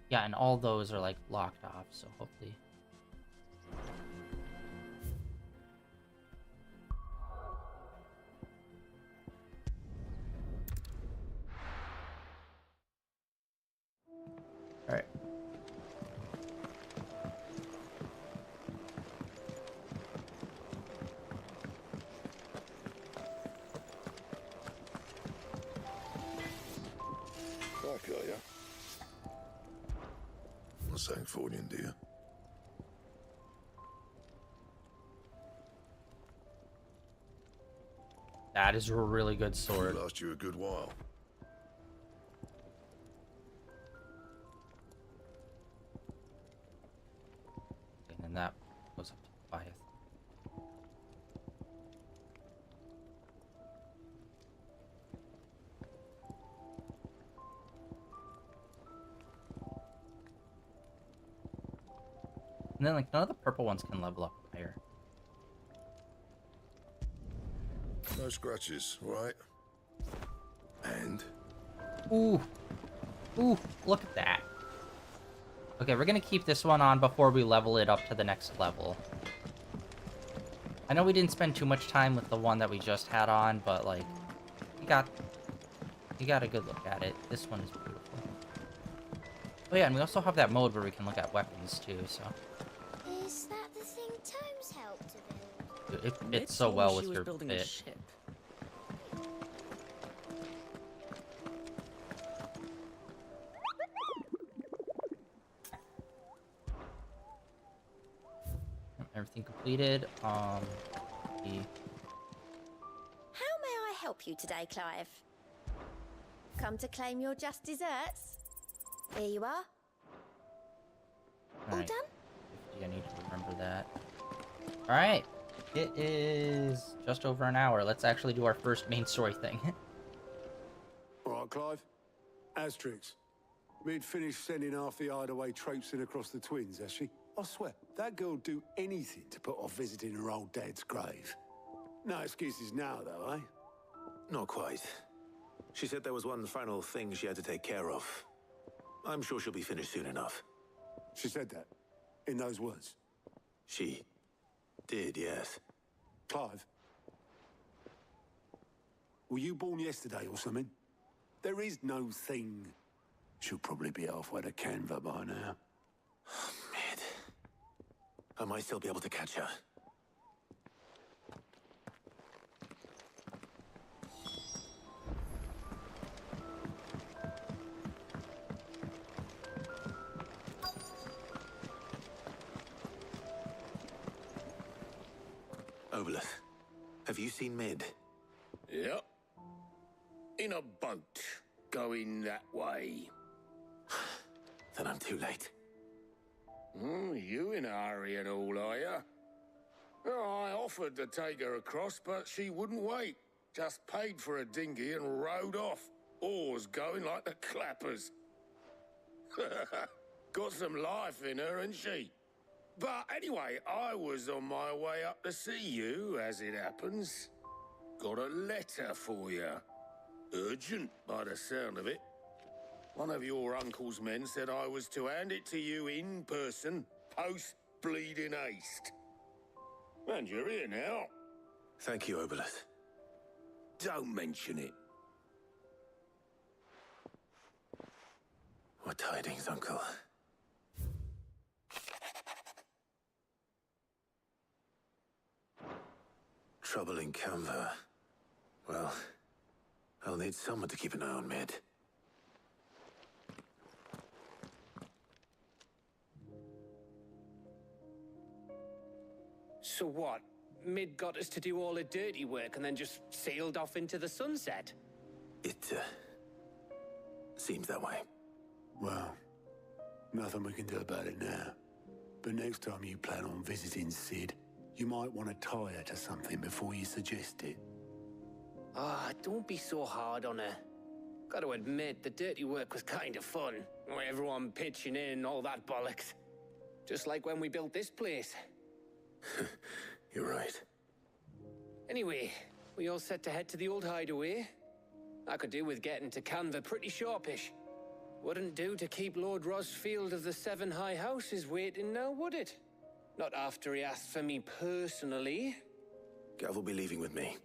Yeah, and all those are like locked off, so hopefully. All right. I got ya. Not saying for you, dear. That is a really good sword. Last you a good while. And then that goes up to 5. And then, like, none of the purple ones can level up higher. No scratches, right? And? Ooh. Ooh, look at that. Okay, we're gonna keep this one on before we level it up to the next level. I know we didn't spend too much time with the one that we just had on, but, like, you got a good look at it. This one is beautiful. Oh yeah, and we also have that mode where we can look at weapons, too, so... Is that the thing Tomes helped to build? It fits so well with your building fit. a ship. Everything completed. How may I help you today, Clive? Come to claim your just desserts? Here you are. All Right. done? I need to remember that. Alright. It is just over an hour. Let's actually do our first main story thing. All right, Clive. Asterix. We'd finished sending half the hideaway traipsing across the twins, has she? I swear, that girl'd do anything to put off visiting her old dad's grave. No excuses now, though, eh? Not quite. She said there was one final thing she had to take care of. I'm sure she'll be finished soon enough. She said that? In those words? She did, yes. Clive? Were you born yesterday or something? There is no thing. She'll probably be halfway to Canva by now. Mid. I might still be able to catch her. Obolus, have you seen Mid? Yep. In a boat, going that way. Then I'm too late. You in a hurry and all, are you? Oh, I offered to take her across, but she wouldn't wait. Just paid for a dinghy and rowed off. Oars going like the clappers. Got some life in her, ain't she? But anyway, I was on my way up to see you, as it happens. Got a letter for you. Urgent, by the sound of it. One of your uncle's men said I was to hand it to you in person, post-bleeding haste. And you're here now. Thank you, Obolus. Don't mention it. What tidings, Uncle? Trouble in Canva. Well, I'll need someone to keep an eye on Mid. So what? Mid got us to do all the dirty work and then just sailed off into the sunset? It, seems that way. Well, nothing we can do about it now. But next time you plan on visiting Sid, you might want to tie her to something before you suggest it. Ah, don't be so hard on her. Gotta admit, the dirty work was kind of fun. Everyone pitching in and all that bollocks. Just like when we built this place. You're right. Anyway, we all set to head to the old hideaway? I could do with getting to Canva pretty sharpish. Wouldn't do to keep Lord Rosfield of the Seven High Houses waiting now, would it? Not after he asked for me personally. Gav will be leaving with me.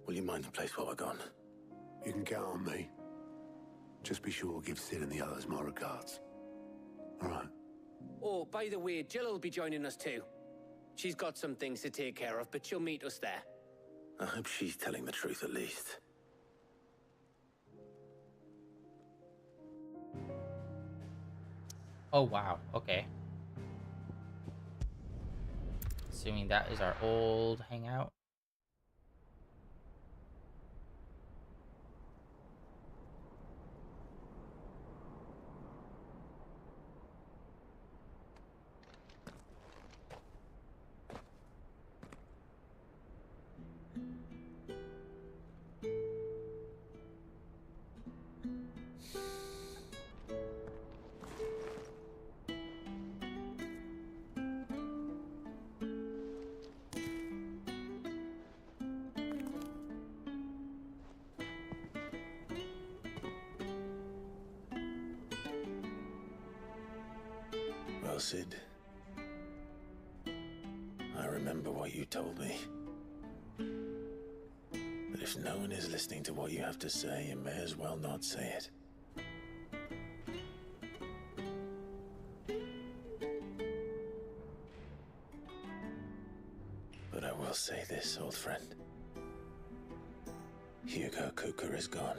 Will you mind the place while we're gone? You can count on me. Just be sure to give Sid and the others my regards. All right. Oh, by the way, Jill will be joining us too. She's got some things to take care of, but she'll meet us there. I hope she's telling the truth at least. Oh, wow. Okay. Assuming that is our old hangout. Well, Sid, I remember what you told me. But if no one is listening to what you have to say, you may as well not say it. But I will say this, old friend. Hugo Cooker is gone.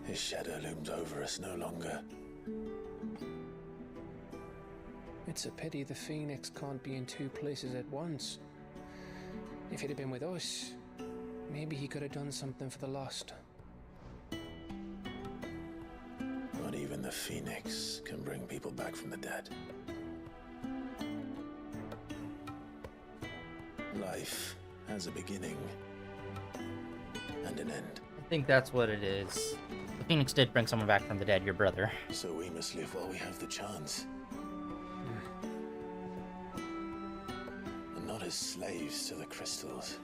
His shadow looms over us no longer. It's a pity the Phoenix can't be in two places at once. If he'd have been with us, maybe he could have done something for the lost. Not even the Phoenix can bring people back from the dead. Life has a beginning and an end. I think that's what it is. The Phoenix did bring someone back from the dead, your brother. So we must live while we have the chance. And not as slaves to the crystals,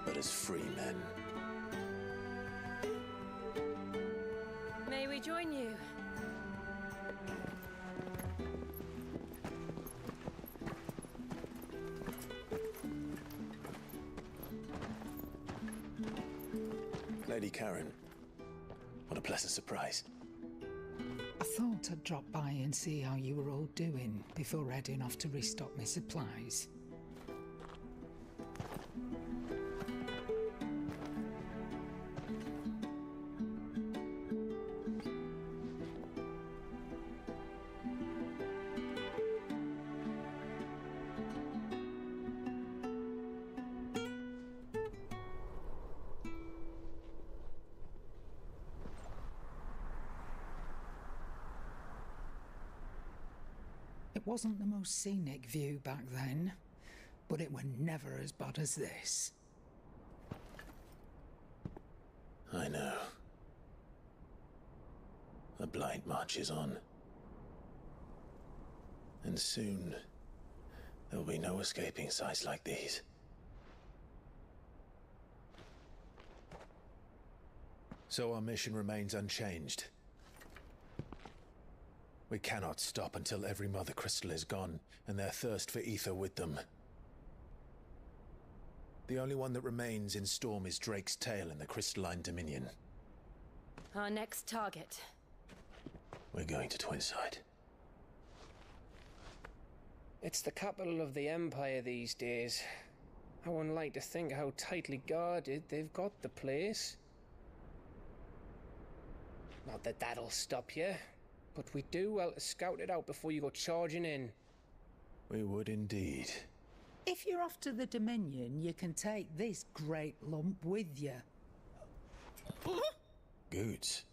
but as free men. May we join you? Lady Karen, what a pleasant surprise. I thought I'd drop by and see how you were all doing before heading off to restock my supplies. wasn't the most scenic view back then, but it were never as bad as this. I know. The blight marches on. And soon, there'll be no escaping sights like these. So our mission remains unchanged. We cannot stop until every Mother Crystal is gone, and their thirst for ether with them. The only one that remains in Storm is Drake's tail in the Crystalline Dominion. Our next target. We're going to Twinside. It's the capital of the Empire these days. I wouldn't like to think how tightly guarded they've got the place. Not that that'll stop you, but we do well to scout it out before you go charging in. We would indeed. If you're off to the Dominion, you can take this great lump with you. Goods.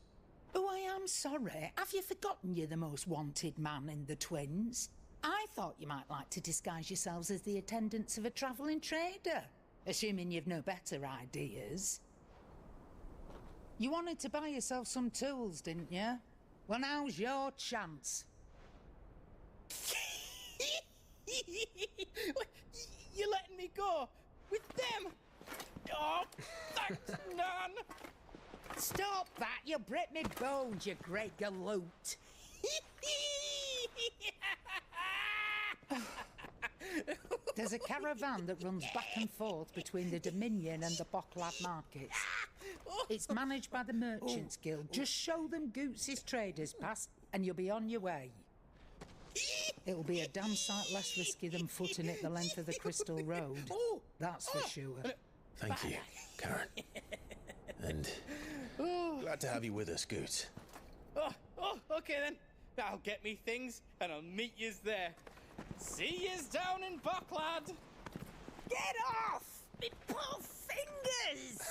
Oh, I am sorry. Have you forgotten you're the most wanted man in the Twins? I thought you might like to disguise yourselves as the attendants of a travelling trader, assuming you've no better ideas. You wanted to buy yourself some tools, didn't you? Well, now's your chance. You're letting me go with them? Oh, thanks, Nan. Stop that! You'll break me bones, you great galoot. There's a caravan that runs back and forth between the Dominion and the Bocklad markets. It's managed by the Merchants Guild. Just show them Goots' traders pass and you'll be on your way. It'll be a damn sight less risky than footing it the length of the Crystal Road. That's for sure. Thank you, Karen. And glad to have you with us, Goots. Okay then. I'll get me things and I'll meet yous there. See yous down in Bocklad. Get off! Me poor fingers!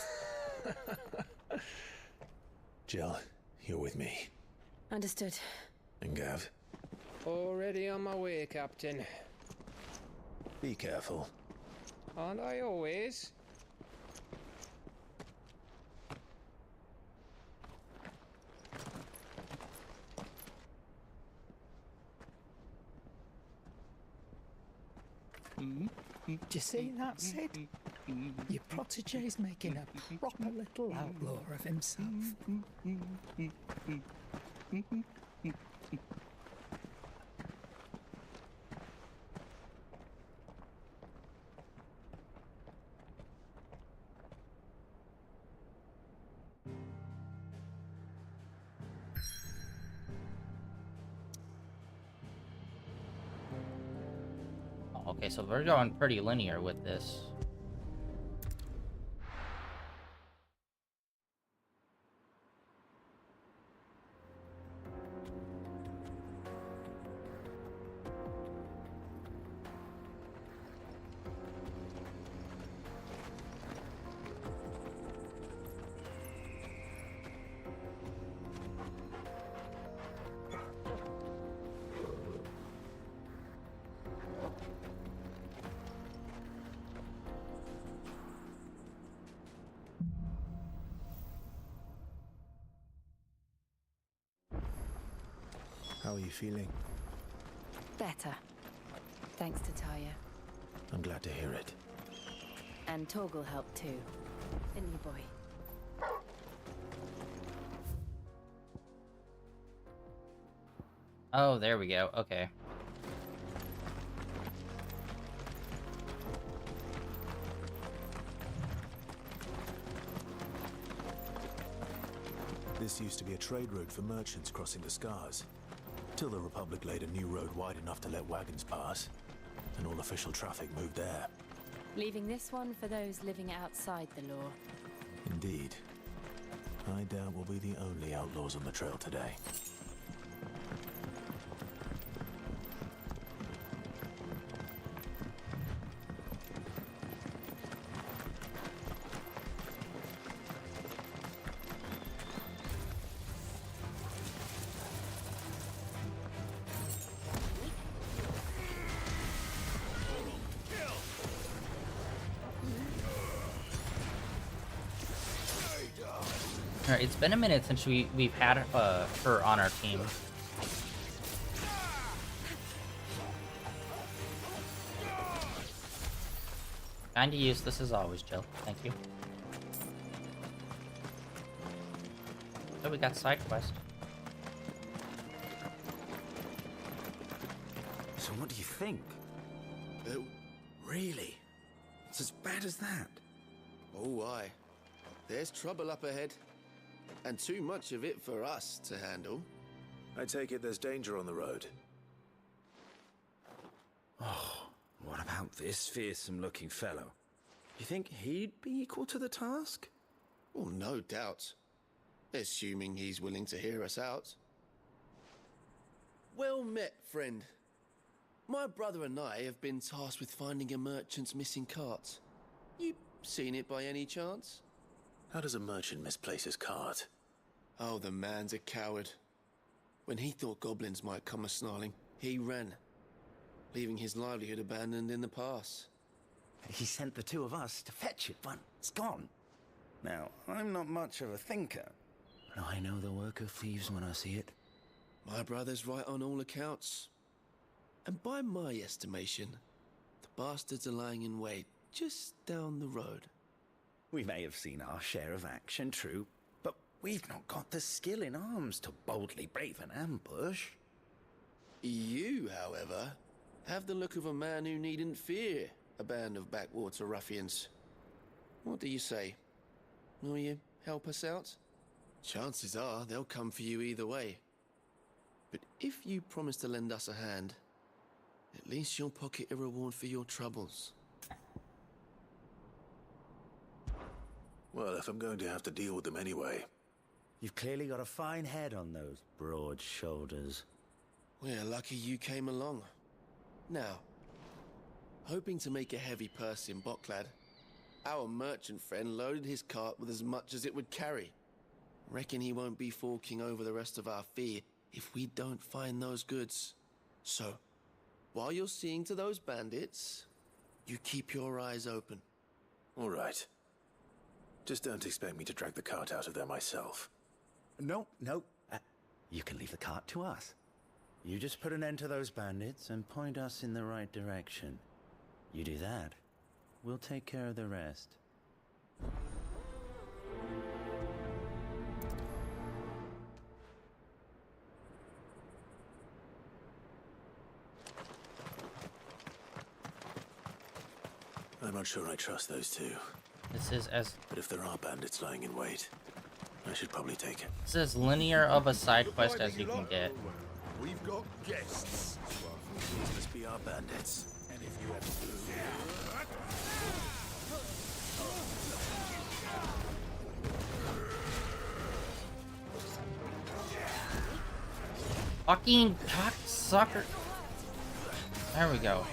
Jill, you're with me. Understood. And Gav? Already on my way, Captain. Be careful. Aren't I always? Do you see that, Sid? Your protege's making a proper little outlaw of himself. Okay, so we're going pretty linear with this. How are you feeling? Better. Thanks to Taya. I'm glad to hear it. And Torgal helped too. Didn't you, boy? Oh, there we go. Okay. This used to be a trade route for merchants crossing the Scars, till the Republic laid a new road wide enough to let wagons pass, and all official traffic moved there. Leaving this one for those living outside the law. Indeed. I doubt we'll be the only outlaws on the trail today. Alright, it's been a minute since we've had her on our team. Kinda useless as always, Jill. Thank you. Oh, we got side quest. So what do you think? Really? It's as bad as that? Oh, aye. There's trouble up ahead. And too much of it for us to handle. I take it there's danger on the road. Oh, what about this fearsome-looking fellow? You think he'd be equal to the task? Well, no doubt. Assuming he's willing to hear us out. Well met, friend. My brother and I have been tasked with finding a merchant's missing cart. You seen it by any chance? How does a merchant misplace his cart? Oh, the man's a coward. When he thought goblins might come a-snarling, he ran, leaving his livelihood abandoned in the pass. He sent the two of us to fetch it, but it's gone. Now, I'm not much of a thinker, but I know the work of thieves when I see it. My brother's right on all accounts. And by my estimation, the bastards are lying in wait just down the road. We may have seen our share of action, true, but we've not got the skill in arms to boldly brave an ambush. You, however, have the look of a man who needn't fear a band of backwater ruffians. What do you say? Will you help us out? Chances are they'll come for you either way. But if you promise to lend us a hand, at least you'll pocket a reward for your troubles. Well, if I'm going to have to deal with them anyway. You've clearly got a fine head on those broad shoulders. We're lucky you came along. Now, hoping to make a heavy purse in Bocklad, our merchant friend loaded his cart with as much as it would carry. Reckon he won't be forking over the rest of our fee if we don't find those goods. So, while you're seeing to those bandits, you keep your eyes open. All right. Just don't expect me to drag the cart out of there myself. No. You can leave the cart to us. You just put an end to those bandits and point us in the right direction. You do that, we'll take care of the rest. I'm not sure I trust those two. This is as... But if there are bandits lying in wait, I should probably take it. This is as linear of a side quest as you can get. We've got guests. These must be our bandits. And if you have Fucking cocksucker. There we go.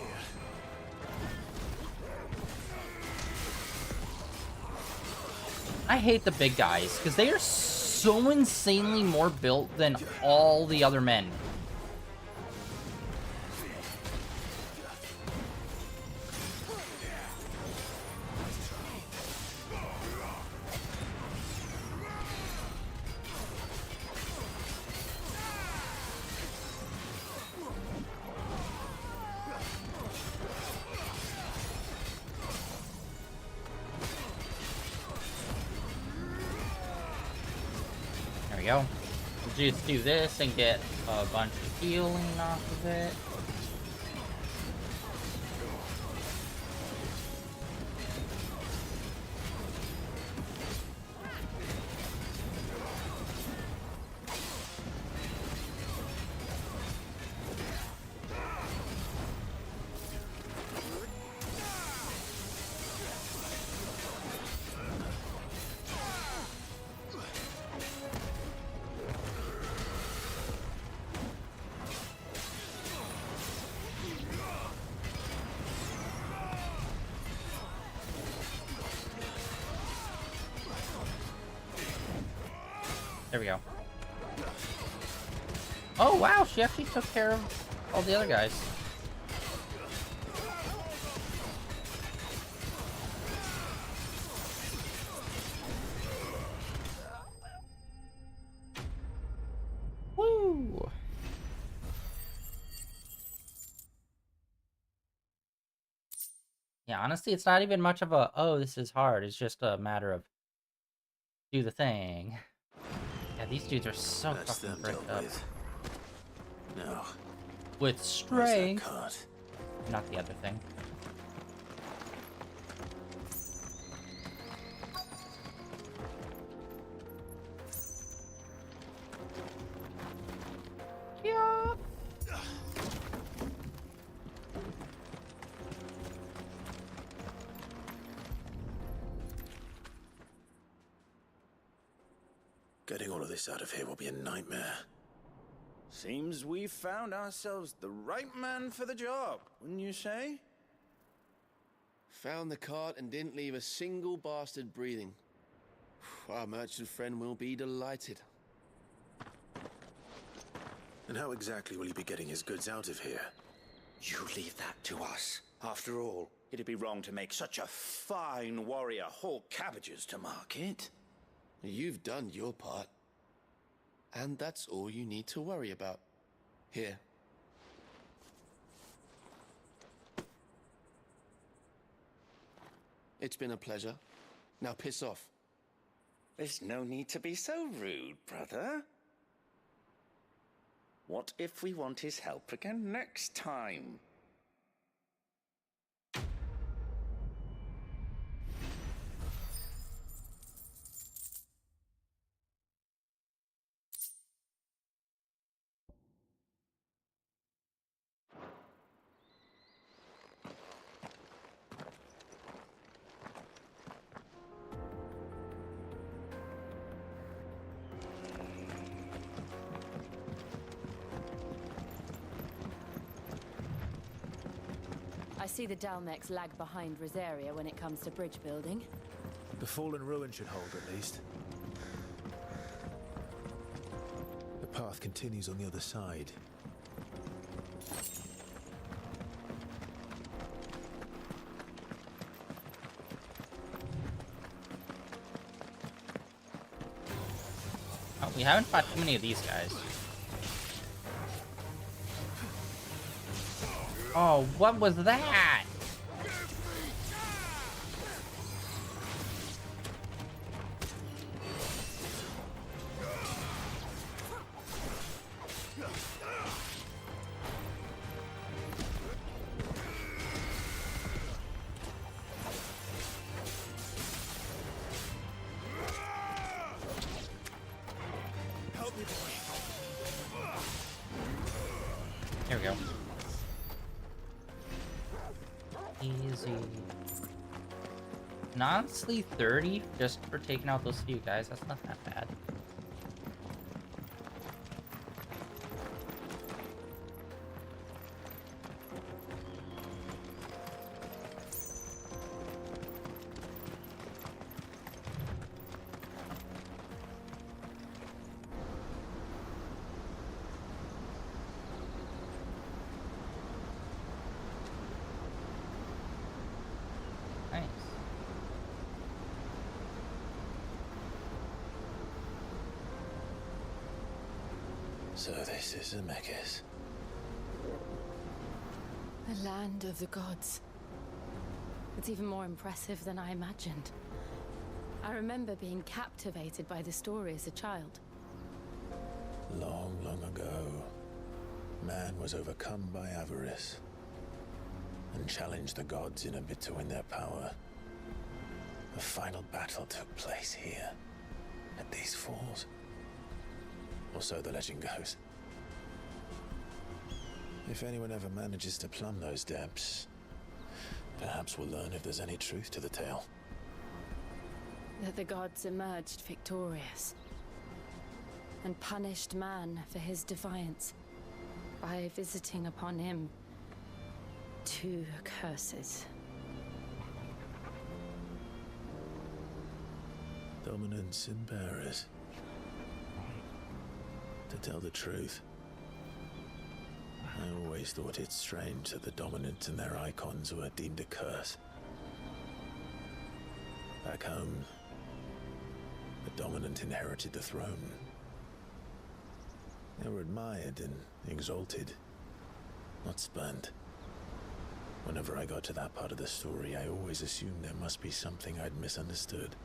I hate the big guys, because they are so insanely more built than all the other men. There we go. Just do this and get a bunch of healing off of it. There we go. Oh wow, she actually took care of all the other guys. Yeah, honestly, it's not even much of a, oh, this is hard. It's just a matter of do the thing. Yeah, these dudes are so That's fucking them bricked dealt up. with. Now, With where's that strength. cart? Not the other thing. Yeah. Getting all of this out of here will be a nightmare. Seems we've found ourselves the right man for the job, wouldn't you say? Found the cart and didn't leave a single bastard breathing. Our merchant friend will be delighted. And how exactly will he be getting his goods out of here? You leave that to us. After all, it'd be wrong to make such a fine warrior haul cabbages to market. You've done your part. And that's all you need to worry about. Here. It's been a pleasure. Now piss off. There's no need to be so rude, brother. What if we want his help again next time? I see the Dalmex lag behind Rosaria when it comes to bridge building. The fallen ruin should hold, at least. The path continues on the other side. Oh, we haven't fought too many of these guys. Oh, what was that? Help me, boy. Here we go. Easy. And honestly, 30 just for taking out those few guys, that's not that bad. Nice. So this is Zemeckis. The land of the gods. It's even more impressive than I imagined. I remember being captivated by the story as a child. Long, long ago, man was overcome by avarice and challenged the gods in a bid to win their power. A final battle took place here, at these falls. Or so the legend goes. If anyone ever manages to plumb those depths, perhaps we'll learn if there's any truth to the tale. That the gods emerged victorious and punished man for his defiance by visiting upon him 2 curses. Dominance and bearers. To tell the truth, I always thought it strange that the dominant and their icons were deemed a curse. Back home, the dominant inherited the throne. They were admired and exalted, not spurned. Whenever I got to that part of the story, I always assumed there must be something I'd misunderstood.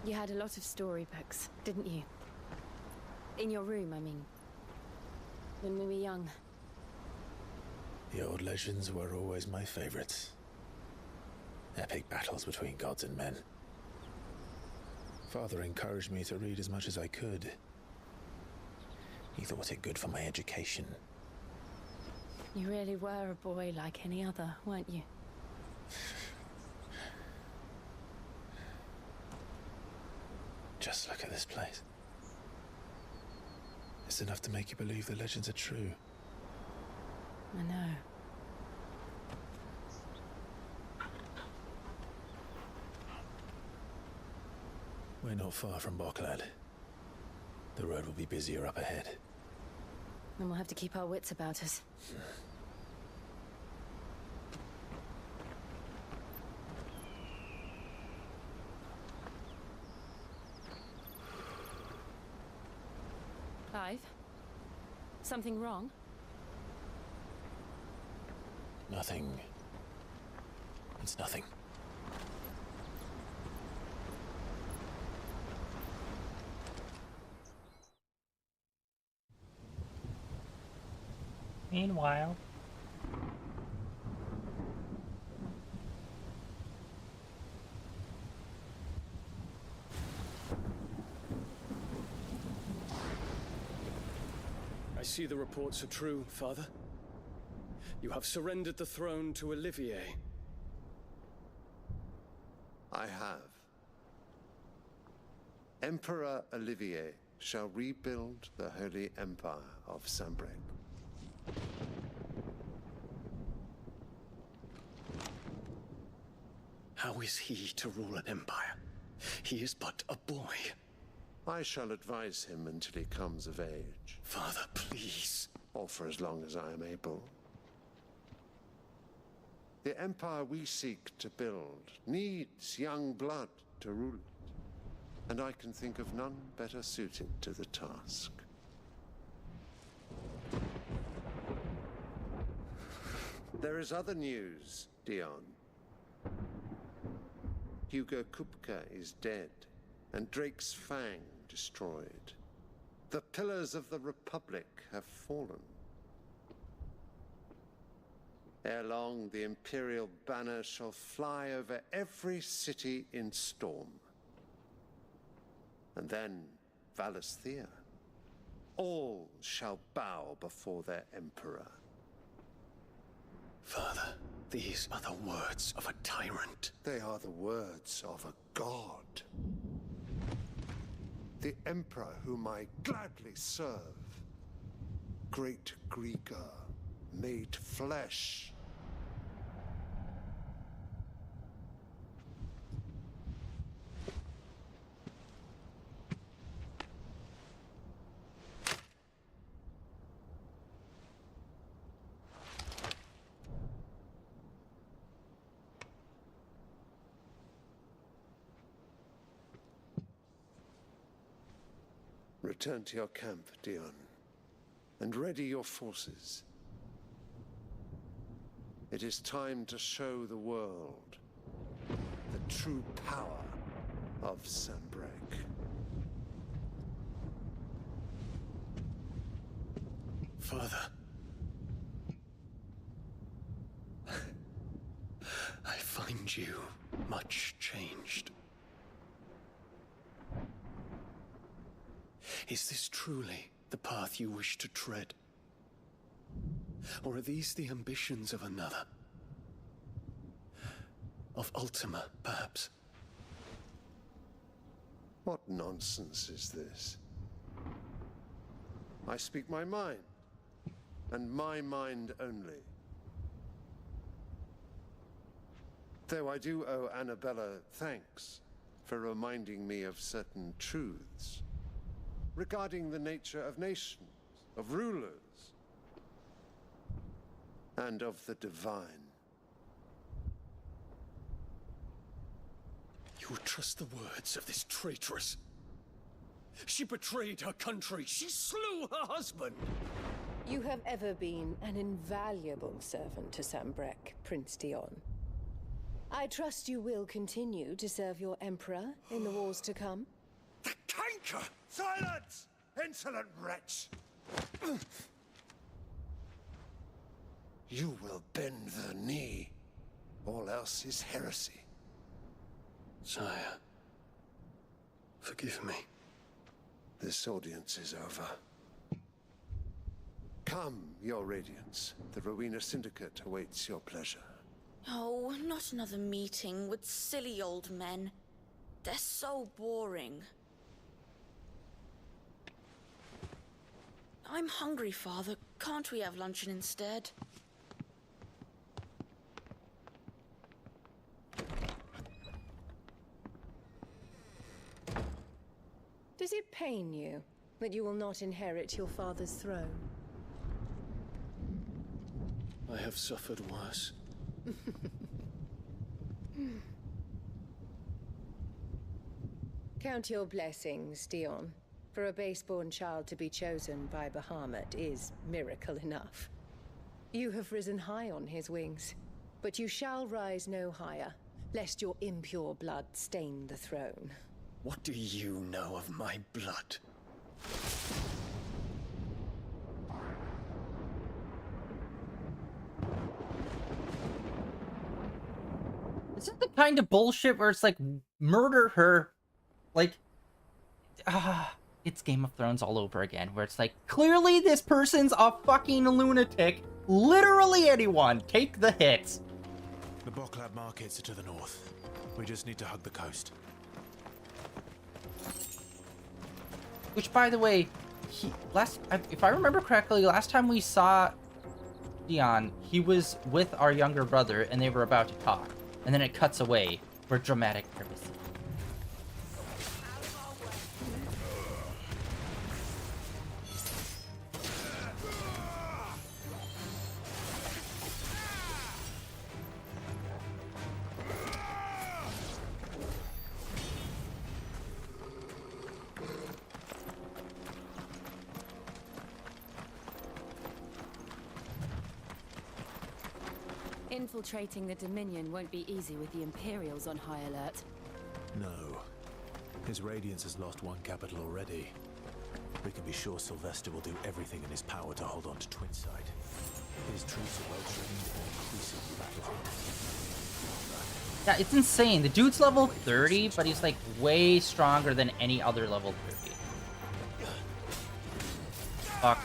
You had a lot of storybooks, didn't you? In your room, I mean. When we were young. The old legends were always my favorites. Epic battles between gods and men. Father encouraged me to read as much as I could. He thought it good for my education. You really were a boy like any other, weren't you? Just look at this place. It's enough to make you believe the legends are true. I know. We're not far from Boklad. The road will be busier up ahead. Then we'll have to keep our wits about us. Clive? Something wrong? Nothing. It's nothing. Meanwhile... I see the reports are true, Father. You have surrendered the throne to Olivier. I have. Emperor Olivier shall rebuild the Holy Empire of Sanbreque. How is he to rule an empire? He is but a boy. I shall advise him until he comes of age. Father, please. Or for as long as I am able. The empire we seek to build needs young blood to rule it, and I can think of none better suited to the task. There is other news, Dion. Hugo Kupka is dead, and Drake's Fang destroyed. The pillars of the Republic have fallen. Ere long, the Imperial banner shall fly over every city in Storm. And then, Valisthea. All shall bow before their Emperor. Father, these are the words of a tyrant. They are the words of a god. The Emperor whom I gladly serve. Great Grieger, made flesh. Return to your camp, Dion, and ready your forces. It is time to show the world the true power of Sanbreque. Father. I find you much changed. Is this truly the path you wish to tread? Or are these the ambitions of another? Of Ultima, perhaps? What nonsense is this? I speak my mind, and my mind only. Though I do owe Annabella thanks for reminding me of certain truths regarding the nature of nations, of rulers, and of the divine. You would trust the words of this traitress? She betrayed her country. She slew her husband. You have ever been an invaluable servant to Sambrek, Prince Dion. I trust you will continue to serve your Emperor in the wars to come. The canker! Silence! Insolent wretch! You will bend the knee. All else is heresy. Sire, forgive me. This audience is over. Come, your radiance. The Rowena Syndicate awaits your pleasure. Oh, not another meeting with silly old men. They're so boring. I'm hungry, Father. Can't we have luncheon instead? Does it pain you that you will not inherit your father's throne? I have suffered worse. Count your blessings, Dion. For a base-born child to be chosen by Bahamut is miracle enough. You have risen high on his wings, but you shall rise no higher, lest your impure blood stain the throne. What do you know of my blood? This is the kind of bullshit where it's like, murder her. Like, it's Game of Thrones all over again, where it's like, clearly this person's a fucking lunatic. Literally anyone, take the hits. The Boklab markets are to the north. We just need to hug the coast. Which, by the way, if I remember correctly, last time we saw Dion, he was with our younger brother, and they were about to talk. And then it cuts away for dramatic purposes. Infiltrating the Dominion won't be easy with the Imperials on high alert. No. His Radiance has lost one capital already. We can be sure Sylvester will do everything in his power to hold on to Twinside. His troops are well-trained and increasingly battlefied. Yeah, it's insane. The dude's level 30, but he's like way stronger than any other level 30. Fuck.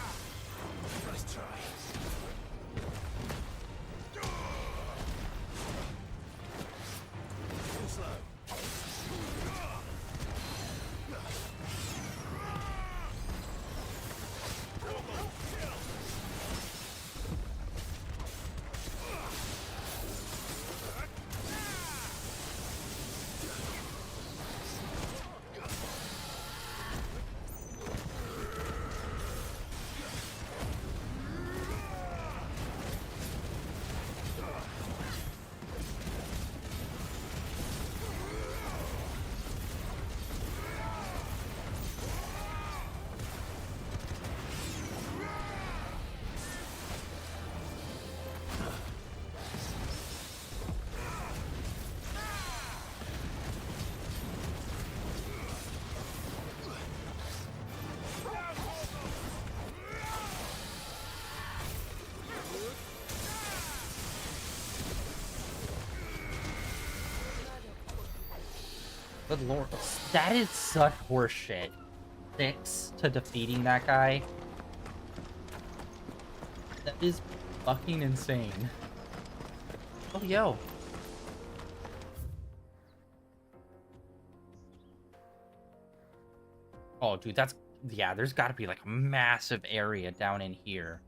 Good lord. That is such horseshit. 6 to defeating that guy. That is fucking insane. Oh, yo. Oh, dude, that's... Yeah, there's gotta be, like, a massive area down in here.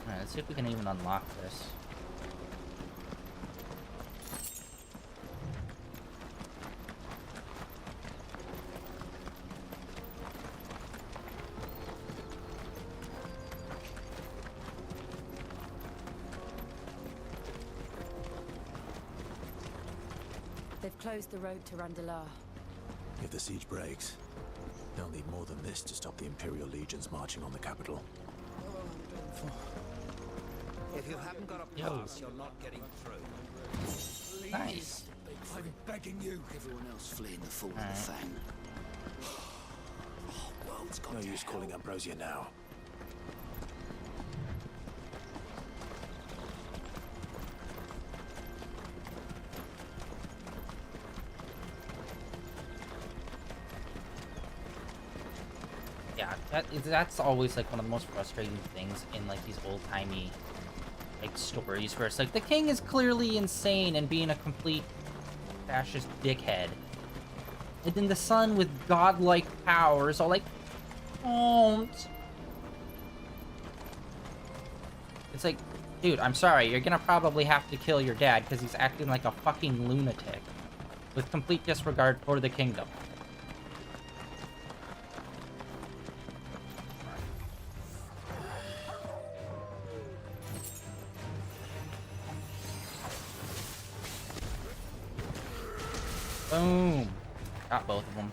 Alright, let's see if we can even unlock this. They've closed the road to Randalar. If the siege breaks, They'll need more than this to stop the Imperial legions marching on the capital. If you haven't got a pass, you're not getting through. Nice. I'm begging you. Everyone else fleeing the fall of the Fang. World's got No use calling Ambrosia now. Yeah, that's always like one of the most frustrating things in like these old-timey like stories where it's like the king is clearly insane and being a complete fascist dickhead. And then the son with godlike powers are like, don't. It's like, dude, I'm sorry, you're gonna probably have to kill your dad because he's acting like a fucking lunatic with complete disregard for the kingdom. Boom. Got both of them.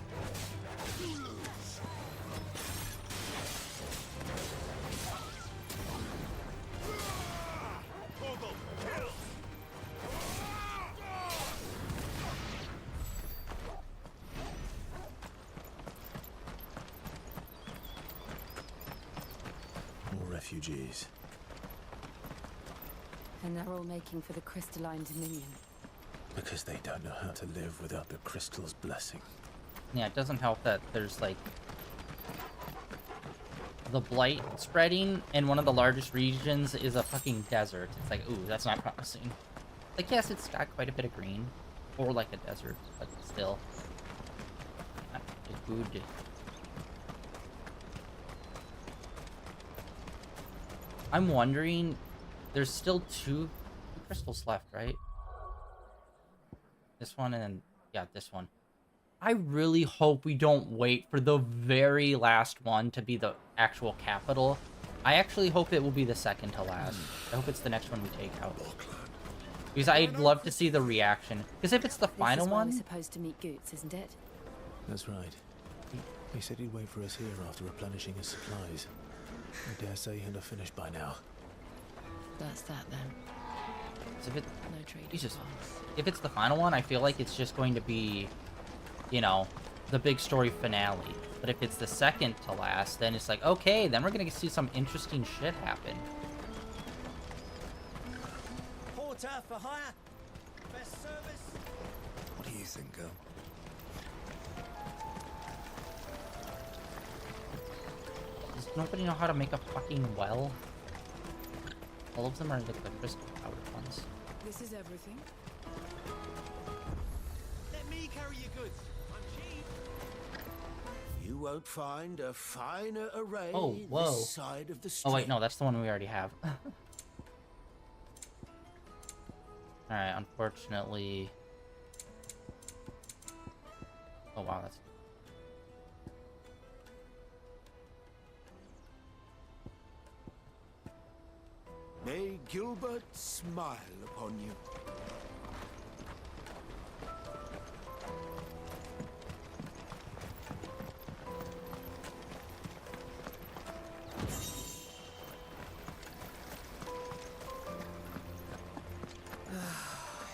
More refugees. And they're all making for the crystalline dominion. Because they don't know how to live without the crystal's blessing. Yeah, it doesn't help that there's like the blight spreading and one of the largest regions is a fucking desert. It's like, ooh, that's not promising. Like, yes, it's got quite a bit of green, or like a desert, but still not good. I'm wondering, there's still two crystals left, right? This one and then, yeah, this one. I really hope we don't wait for the very last one to be the actual capital. I actually hope it will be the second to last. I hope it's the next one we take out. Because I'd love to see the reaction. Because if it's the final one... We're supposed to meet Goots, isn't it? That's right. He said he'd wait for us here after replenishing his supplies. I dare say he'll have finished by now. That's that then. So if it, no trade. Jesus. If it's the final one, I feel like it's just going to be, you know, the big story finale. But if it's the second to last, then it's like, okay, then we're gonna see some interesting shit happen. Porter for hire. Best service. What do you think, girl? Does nobody know how to make a fucking well? All of them are like the crystal powered ones. This is everything. Let me carry your goods. I'm cheap. You won't find a finer array this side of the street. Oh wait, no, that's the one we already have. Alright, unfortunately... Oh wow, that's... May Gilbert smile upon you.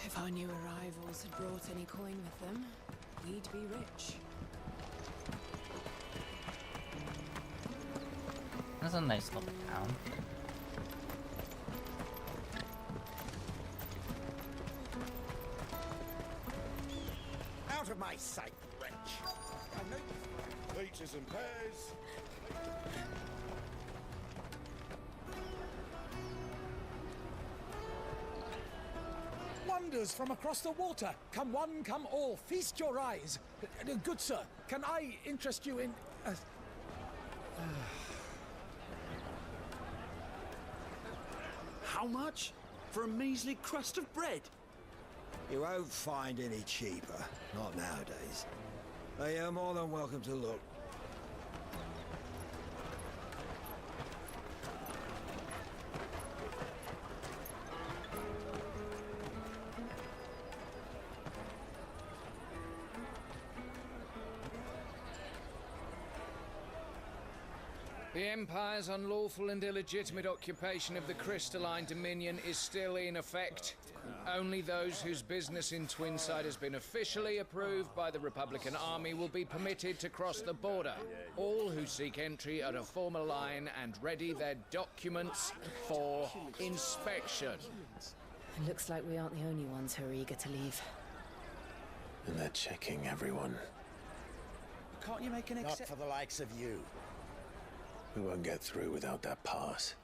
If our new arrivals had brought any coin with them, we'd be rich. That's a nice little town. Out of my sight, wretch! Peaches and pears. Wonders from across the water. Come one, come all. Feast your eyes. Good sir, can I interest you in... How much? For a measly crust of bread? You won't find any cheaper. Not nowadays. But you're more than welcome to look. Empire's unlawful and illegitimate occupation of the Crystalline Dominion is still in effect. Only those whose business in Twinside has been officially approved by the Republican Army will be permitted to cross the border. All who seek entry are to form a line and ready their documents for inspection. It looks like we aren't the only ones who are eager to leave. And they're checking everyone. Can't you make an Not for the likes of you. We won't get through without that pass.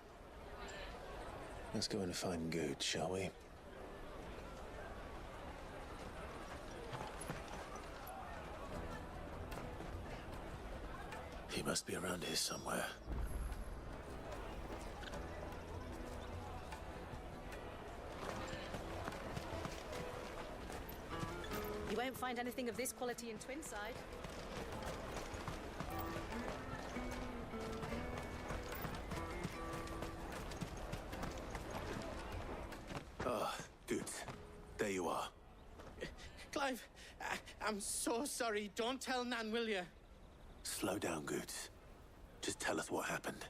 Let's go and find Good, shall we? He must be around here somewhere. You won't find anything of this quality in Twinside. Ah, Good. There you are. Clive, I'm so sorry. Don't tell Nan, will you? Slow down, Good. Just tell us what happened.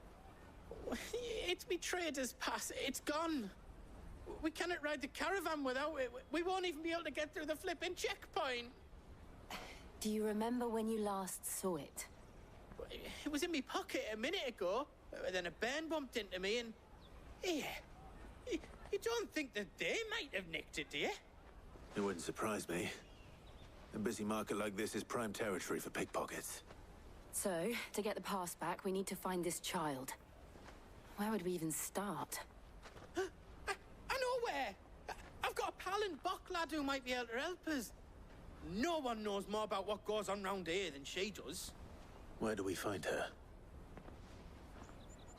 It's me trader's pass. It's gone. We cannot ride the caravan without it. We won't even be able to get through the flipping checkpoint. Do you remember when you last saw it? It was in my pocket a minute ago. Then a bairn bumped into me and... Here. You don't think that they might have nicked it, do you? It wouldn't surprise me. A busy market like this is prime territory for pickpockets. So, to get the pass back, we need to find this child. Where would we even start? I know where! I've got a pal in Bock lad who might be able to help us. No one knows more about what goes on round here than she does. Where do we find her?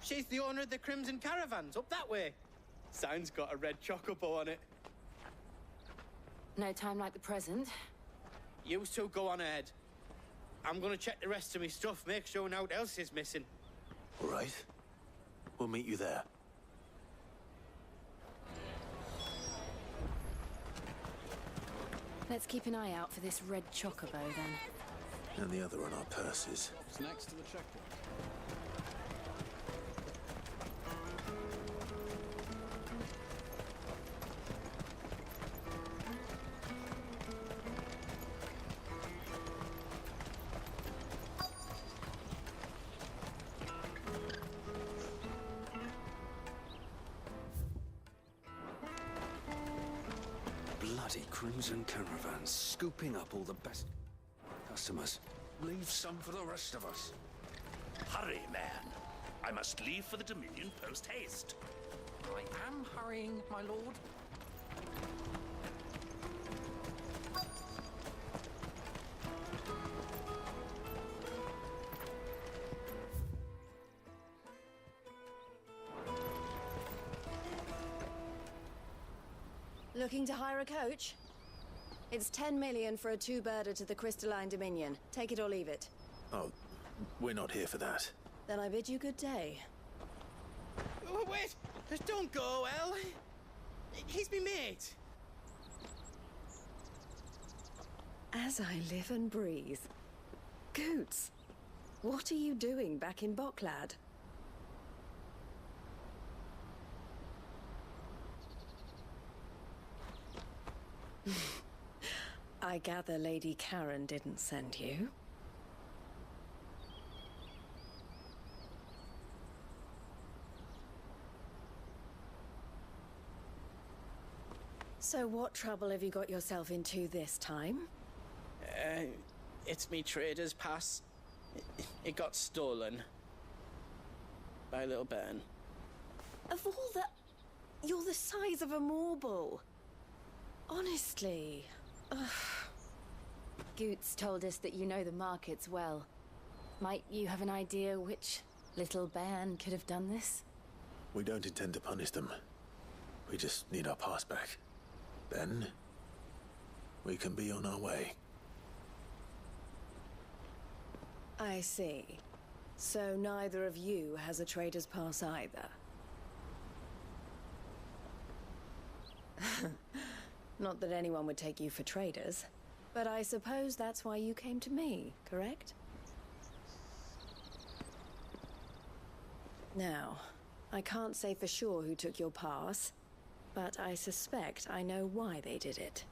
She's the owner of the Crimson Caravans, up that way. Sign's got a red chocobo on it. No time like the present. You two go on ahead. I'm gonna check the rest of my stuff, make sure naught else is missing. All right. We'll meet you there. Let's keep an eye out for this red chocobo, then. And the other on our purses. It's next to the checkpoint. Bloody Crimson Caravans, scooping up all the best customers. Leave some for the rest of us. Hurry, man. I must leave for the Dominion post-haste. I am hurrying, my lord. Looking to hire a coach? It's 10 million for a two-birder to the Crystalline Dominion. Take it or leave it. Oh, we're not here for that. Then I bid you good day. Oh, wait! Don't go, El. He's me mate. As I live and breathe. Goots, what are you doing back in Bocklad? I gather Lady Karen didn't send you. So what trouble have you got yourself into this time? It's me trader's pass. It got stolen. By a little bairn. Of all the... You're the size of a marble. Honestly. Ugh. Goots told us that you know the markets well. Might you have an idea which little bairn could have done this? We don't intend to punish them. We just need our pass back. Then, we can be on our way. I see. So neither of you has a trader's pass either. Not that anyone would take you for traders, but I suppose that's why you came to me, correct? Now, I can't say for sure who took your pass, but I suspect I know why they did it.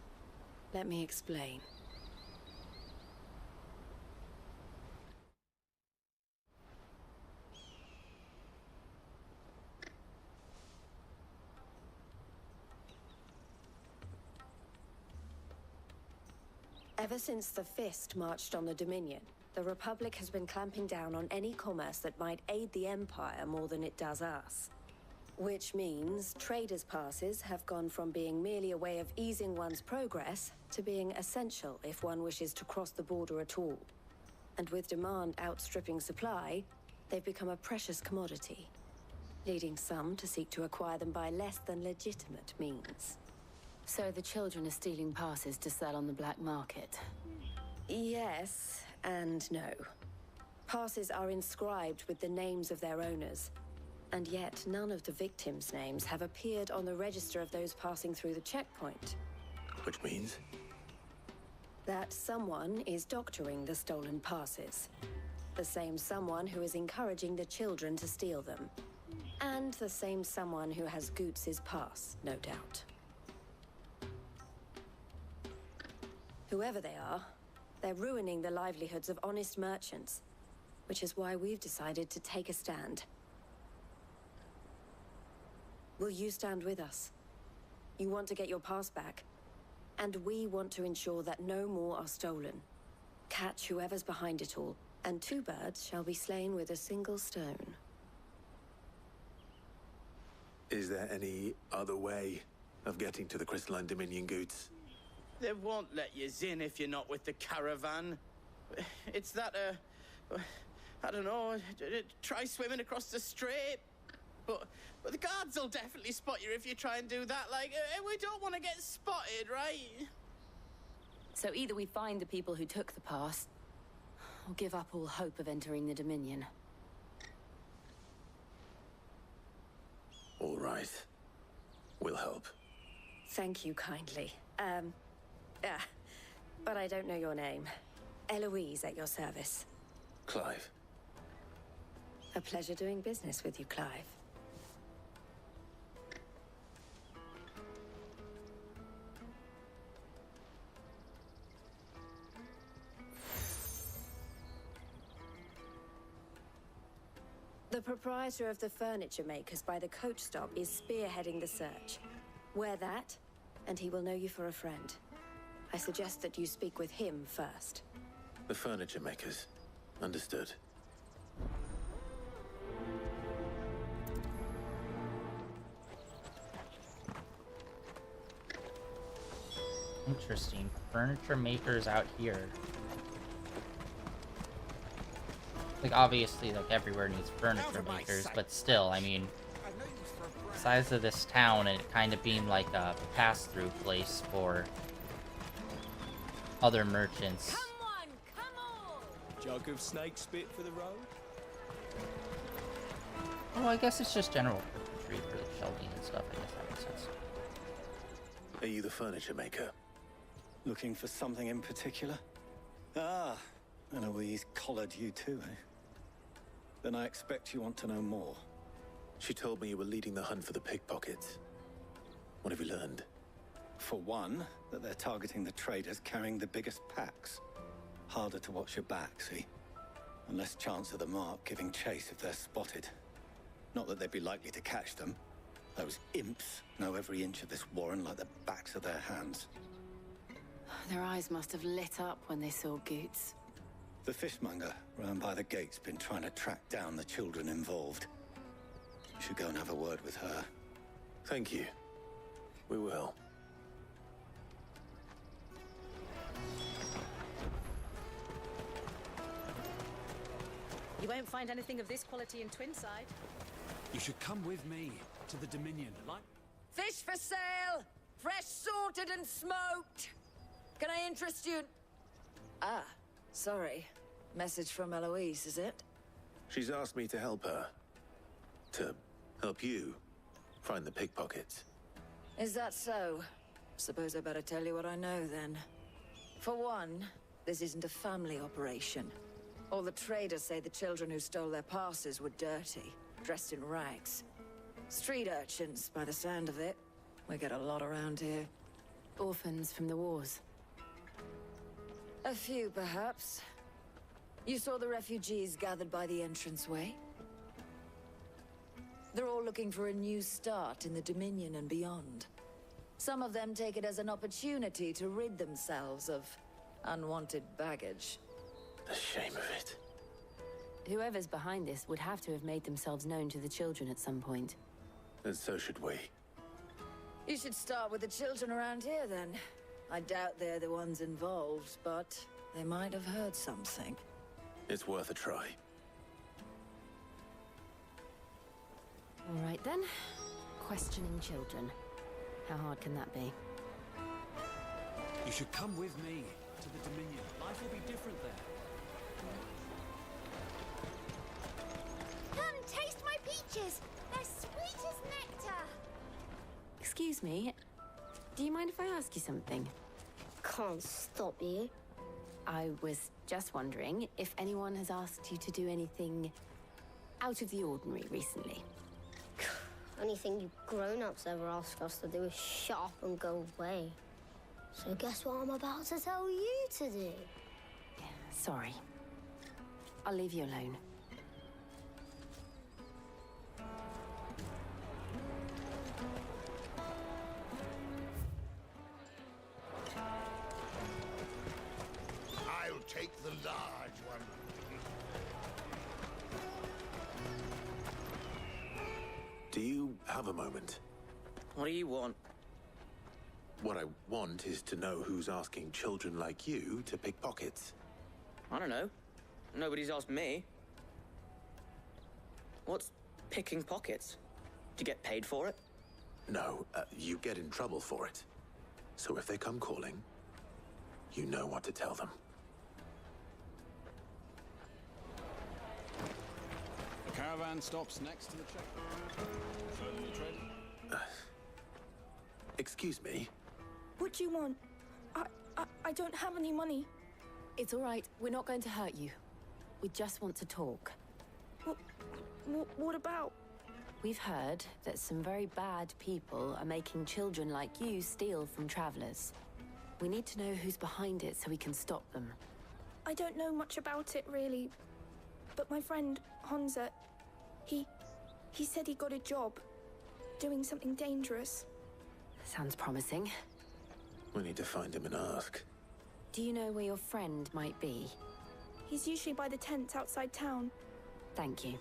Let me explain. Ever since the Fist marched on the Dominion, the Republic has been clamping down on any commerce that might aid the Empire more than it does us. Which means traders' passes have gone from being merely a way of easing one's progress to being essential if one wishes to cross the border at all. And with demand outstripping supply, they've become a precious commodity, leading some to seek to acquire them by less than legitimate means. So the children are stealing passes to sell on the black market? Yes and no. Passes are inscribed with the names of their owners, and yet none of the victims' names have appeared on the register of those passing through the checkpoint. Which means? That someone is doctoring the stolen passes. The same someone who is encouraging the children to steal them. And the same someone who has Goots's pass, no doubt. Whoever they are, they're ruining the livelihoods of honest merchants, which is why we've decided to take a stand. Will you stand with us? You want to get your pass back, and we want to ensure that no more are stolen. Catch whoever's behind it all, and two birds shall be slain with a single stone. Is there any other way of getting to the Crystalline Dominion, Goots? They won't let you in if you're not with the caravan. It's that, I don't know, try swimming across the strait. But the guards will definitely spot you if you try and do that. Like, we don't want to get spotted, right? So either we find the people who took the pass, or give up all hope of entering the Dominion. All right. We'll help. Thank you kindly. But I don't know your name. Eloise at your service. Clive. A pleasure doing business with you, Clive. The proprietor of the furniture makers by the coach stop is spearheading the search. Wear that, and he will know you for a friend. I suggest that you speak with him first. The furniture makers. Understood. Interesting. Furniture makers out here. Like, obviously, like, everywhere needs furniture makers, but still, I mean, the size of this town and it kind of being like a pass-through place for other merchants. Jug of snake spit for the road? Oh, I guess it's just general tree for the shelving and stuff. I guess that makes sense. Are you the furniture maker? Looking for something in particular? Ah, Eloise collared you too, eh? Then I expect you want to know more. She told me you were leading the hunt for the pickpockets. What have you learned? For one, that they're targeting the traders carrying the biggest packs. Harder to watch your back, see? And less chance of the mark giving chase if they're spotted. Not that they'd be likely to catch them. Those imps know every inch of this warren like the backs of their hands. Their eyes must have lit up when they saw Goots. The fishmonger round by the gate's been trying to track down the children involved. You should go and have a word with her. Thank you. We will. You won't find anything of this quality in Twinside. You should come with me to the Dominion. Fish for sale! Fresh sorted and smoked! Can I interest you? Ah, sorry. Message from Eloise, is it? She's asked me to help her. To help you find the pickpockets. Is that so? Suppose I better tell you what I know then. For one, this isn't a family operation. All the traders say the children who stole their passes were dirty. dressed in rags. Street urchins, by the sound of it. We get a lot around here. Orphans from the wars. A few, perhaps. You saw the refugees gathered by the entranceway? They're all looking for a new start in the Dominion and beyond. Some of them take it as an opportunity to rid themselves of unwanted baggage. The shame of it. Whoever's behind this would have to have made themselves known to the children at some point. And so should we. You should start with the children around here, then. I doubt they're the ones involved, but they might have heard something. It's worth a try. All right, then. Questioning children. How hard can that be? You should come with me to the Dominion. Life will be different there. Come, taste my peaches! They're sweet as nectar! Excuse me. Do you mind if I ask you something? Can't stop you. I was just wondering if anyone has asked you to do anything out of the ordinary recently. Anything you grown-ups ever ask us to do is shut up and go away. So guess what I'm about to tell you to do? Sorry. I'll leave you alone. I'll take the large one. Do you have a moment? What do you want? What I want is to know who's asking children like you to pick pockets. I don't know. Nobody's asked me. What's picking pockets? Do you get paid for it? No, you get in trouble for it. So if they come calling, you know what to tell them. The caravan stops next to the check. Show them the trade. Excuse me? What do you want? I don't have any money. It's all right. We're not going to hurt you. We just want to talk. What about? We've heard that some very bad people are making children like you steal from travelers. We need to know who's behind it so we can stop them. I don't know much about it, really. But my friend, Honza, he said he got a job doing something dangerous. Sounds promising. We need to find him and ask. Do you know where your friend might be? He's usually by the tents outside town. Thank you.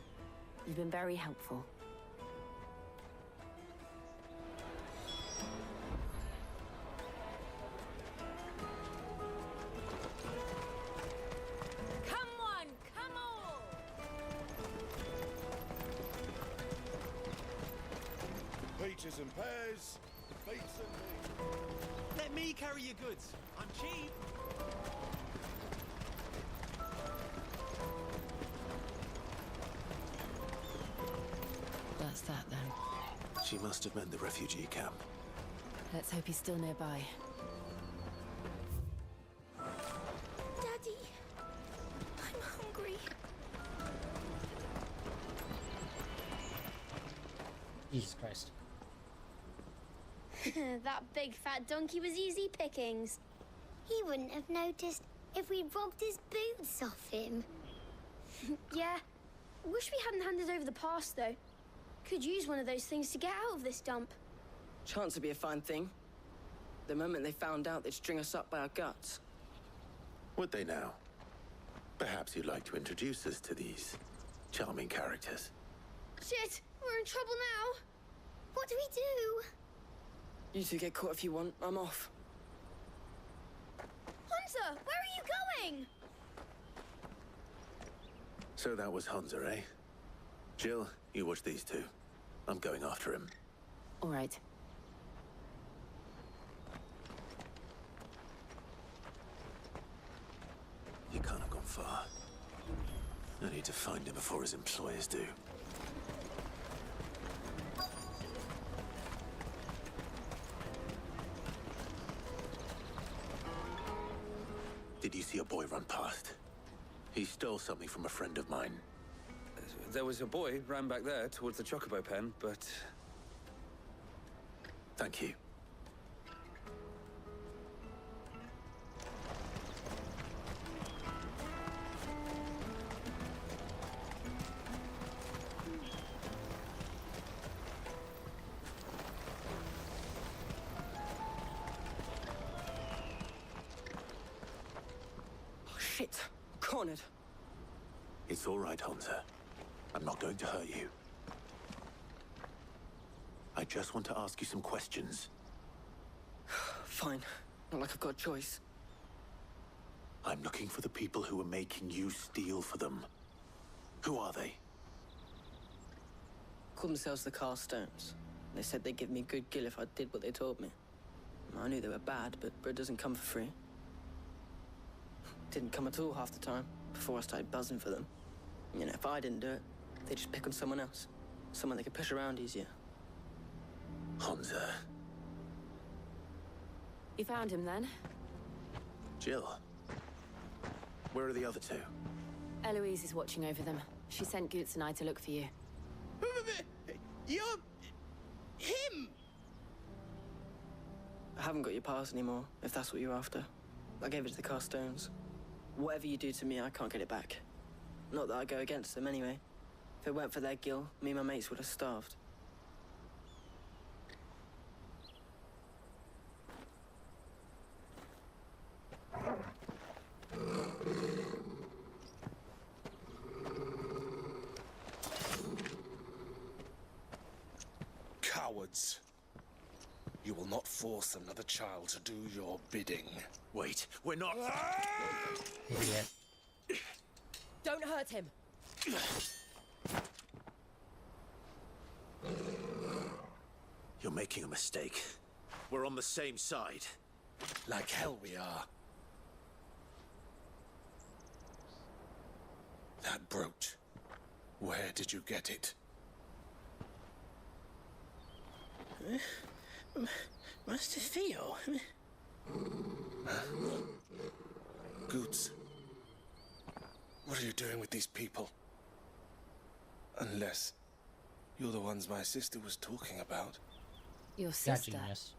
You've been very helpful. Come on, come on! Peaches and pears, beets and meat. Let me carry your goods. I'm cheap. That's that, then. She must have meant the refugee camp. Let's hope he's still nearby. Daddy, I'm hungry. Jesus Christ. That big fat donkey was easy pickings. He wouldn't have noticed if we robbed his boots off him. Yeah. Wish we hadn't handed over the pass, though. Could use one of those things to get out of this dump. Chance would be a fine thing. The moment they found out, they'd string us up by our guts. Would they now? Perhaps you'd like to introduce us to these charming characters. Shit! We're in trouble now! What do we do? You two get caught if you want. I'm off. Hunter, where are you going? So that was Hunter, eh? Jill, you watch these two. I'm going after him. All right. He can't have gone far. I need to find him before his employers do. Did you see a boy run past? He stole something from a friend of mine. There was a boy ran back there towards the chocobo pen, but... Thank you. Oh, shit. Cornered. It's all right, Hansa. I'm not going to hurt you. I just want to ask you some questions. Fine. Not like I've got a choice. I'm looking for the people who are making you steal for them. Who are they? Called themselves the Carstones. They said they'd give me good gill if I did what they told me. I knew they were bad, but bread doesn't come for free. Didn't come at all half the time, before I started buzzing for them. You know, if I didn't do it, they'd just pick on someone else. Someone they could push around easier. Hansa. You found him then? Jill. Where are the other two? Eloise is watching over them. She sent Goots and I to look for you. You're... him! I haven't got your pass anymore, if that's what you're after. I gave it to the Carstones. Whatever you do to me, I can't get it back. Not that I go against them anyway. If it weren't for their gill, me and my mates would have starved. Cowards. You will not force another child to do your bidding. Wait, we're not... Idiot. Don't hurt him. You're making a mistake. We're on the same side. Like hell we are. That brooch. Where did you get it? Master Theo? Goots. What are you doing with these people? Unless you're the ones my sister was talking about. Your sister? Genius.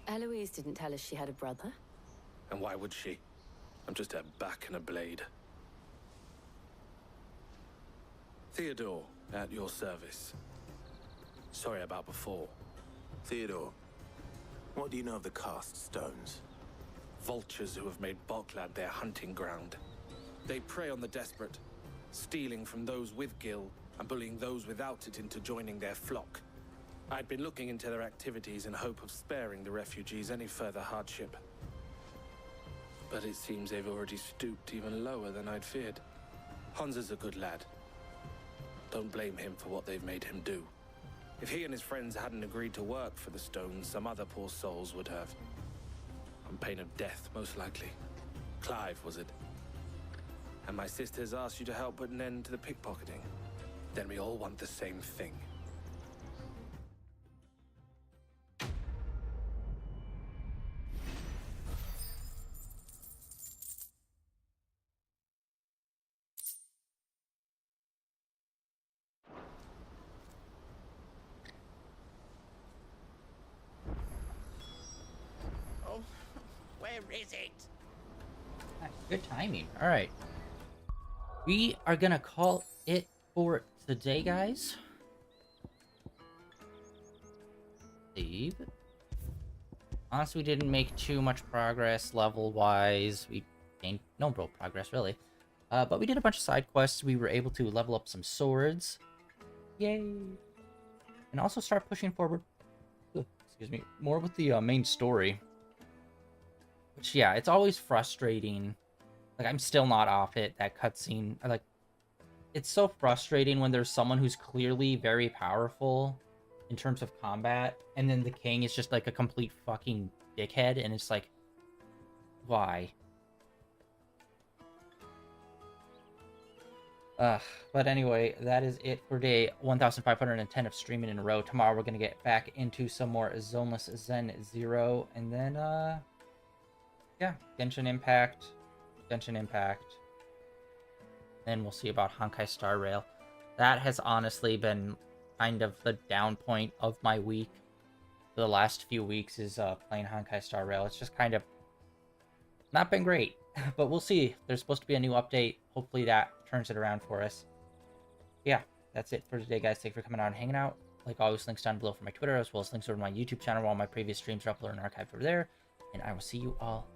Eloise didn't tell us she had a brother. And why would she? I'm just her back and a blade. Theodore, at your service. Sorry about before. Theodore, what do you know of the Cast Stones? Vultures who have made Balklad their hunting ground. They prey on the desperate, stealing from those with gill and bullying those without it into joining their flock. I'd been looking into their activities in hope of sparing the refugees any further hardship. But it seems they've already stooped even lower than I'd feared. Hansa's a good lad. Don't blame him for what they've made him do. If he and his friends hadn't agreed to work for the Stones, some other poor souls would have. On pain of death, most likely. Clive, was it? And my sisters asked you to help put an end to the pickpocketing. Then we all want the same thing. Oh, where is it? Good timing. All right. We are going to call it for today, guys. Save. Honestly, we didn't make too much progress level-wise. We gained no real progress, really. But we did a bunch of side quests. We were able to level up some swords. Yay! And also start pushing forward, excuse me, more with the main story. Which, yeah, it's always frustrating. Like, I'm still not off it, that cutscene. Like, it's so frustrating when there's someone who's clearly very powerful in terms of combat, and then the king is just, like, a complete fucking dickhead, and it's like, why? But anyway, that is it for day 1510 of streaming in a row. Tomorrow we're going to get back into some more Zoneless Zen 0. And then, yeah, Genshin Impact. Then we'll see about Honkai Star Rail. That has honestly been kind of the down point of my week. The last few weeks is playing Honkai Star Rail. It's just kind of not been great. But we'll see. There's supposed to be a new update. Hopefully that turns it around for us. Yeah, that's it for today, guys. Thanks for coming out and hanging out. Like always, links down below for my Twitter, as well as links over to my YouTube channel where all my previous streams are uploaded and archived over there. And I will see you all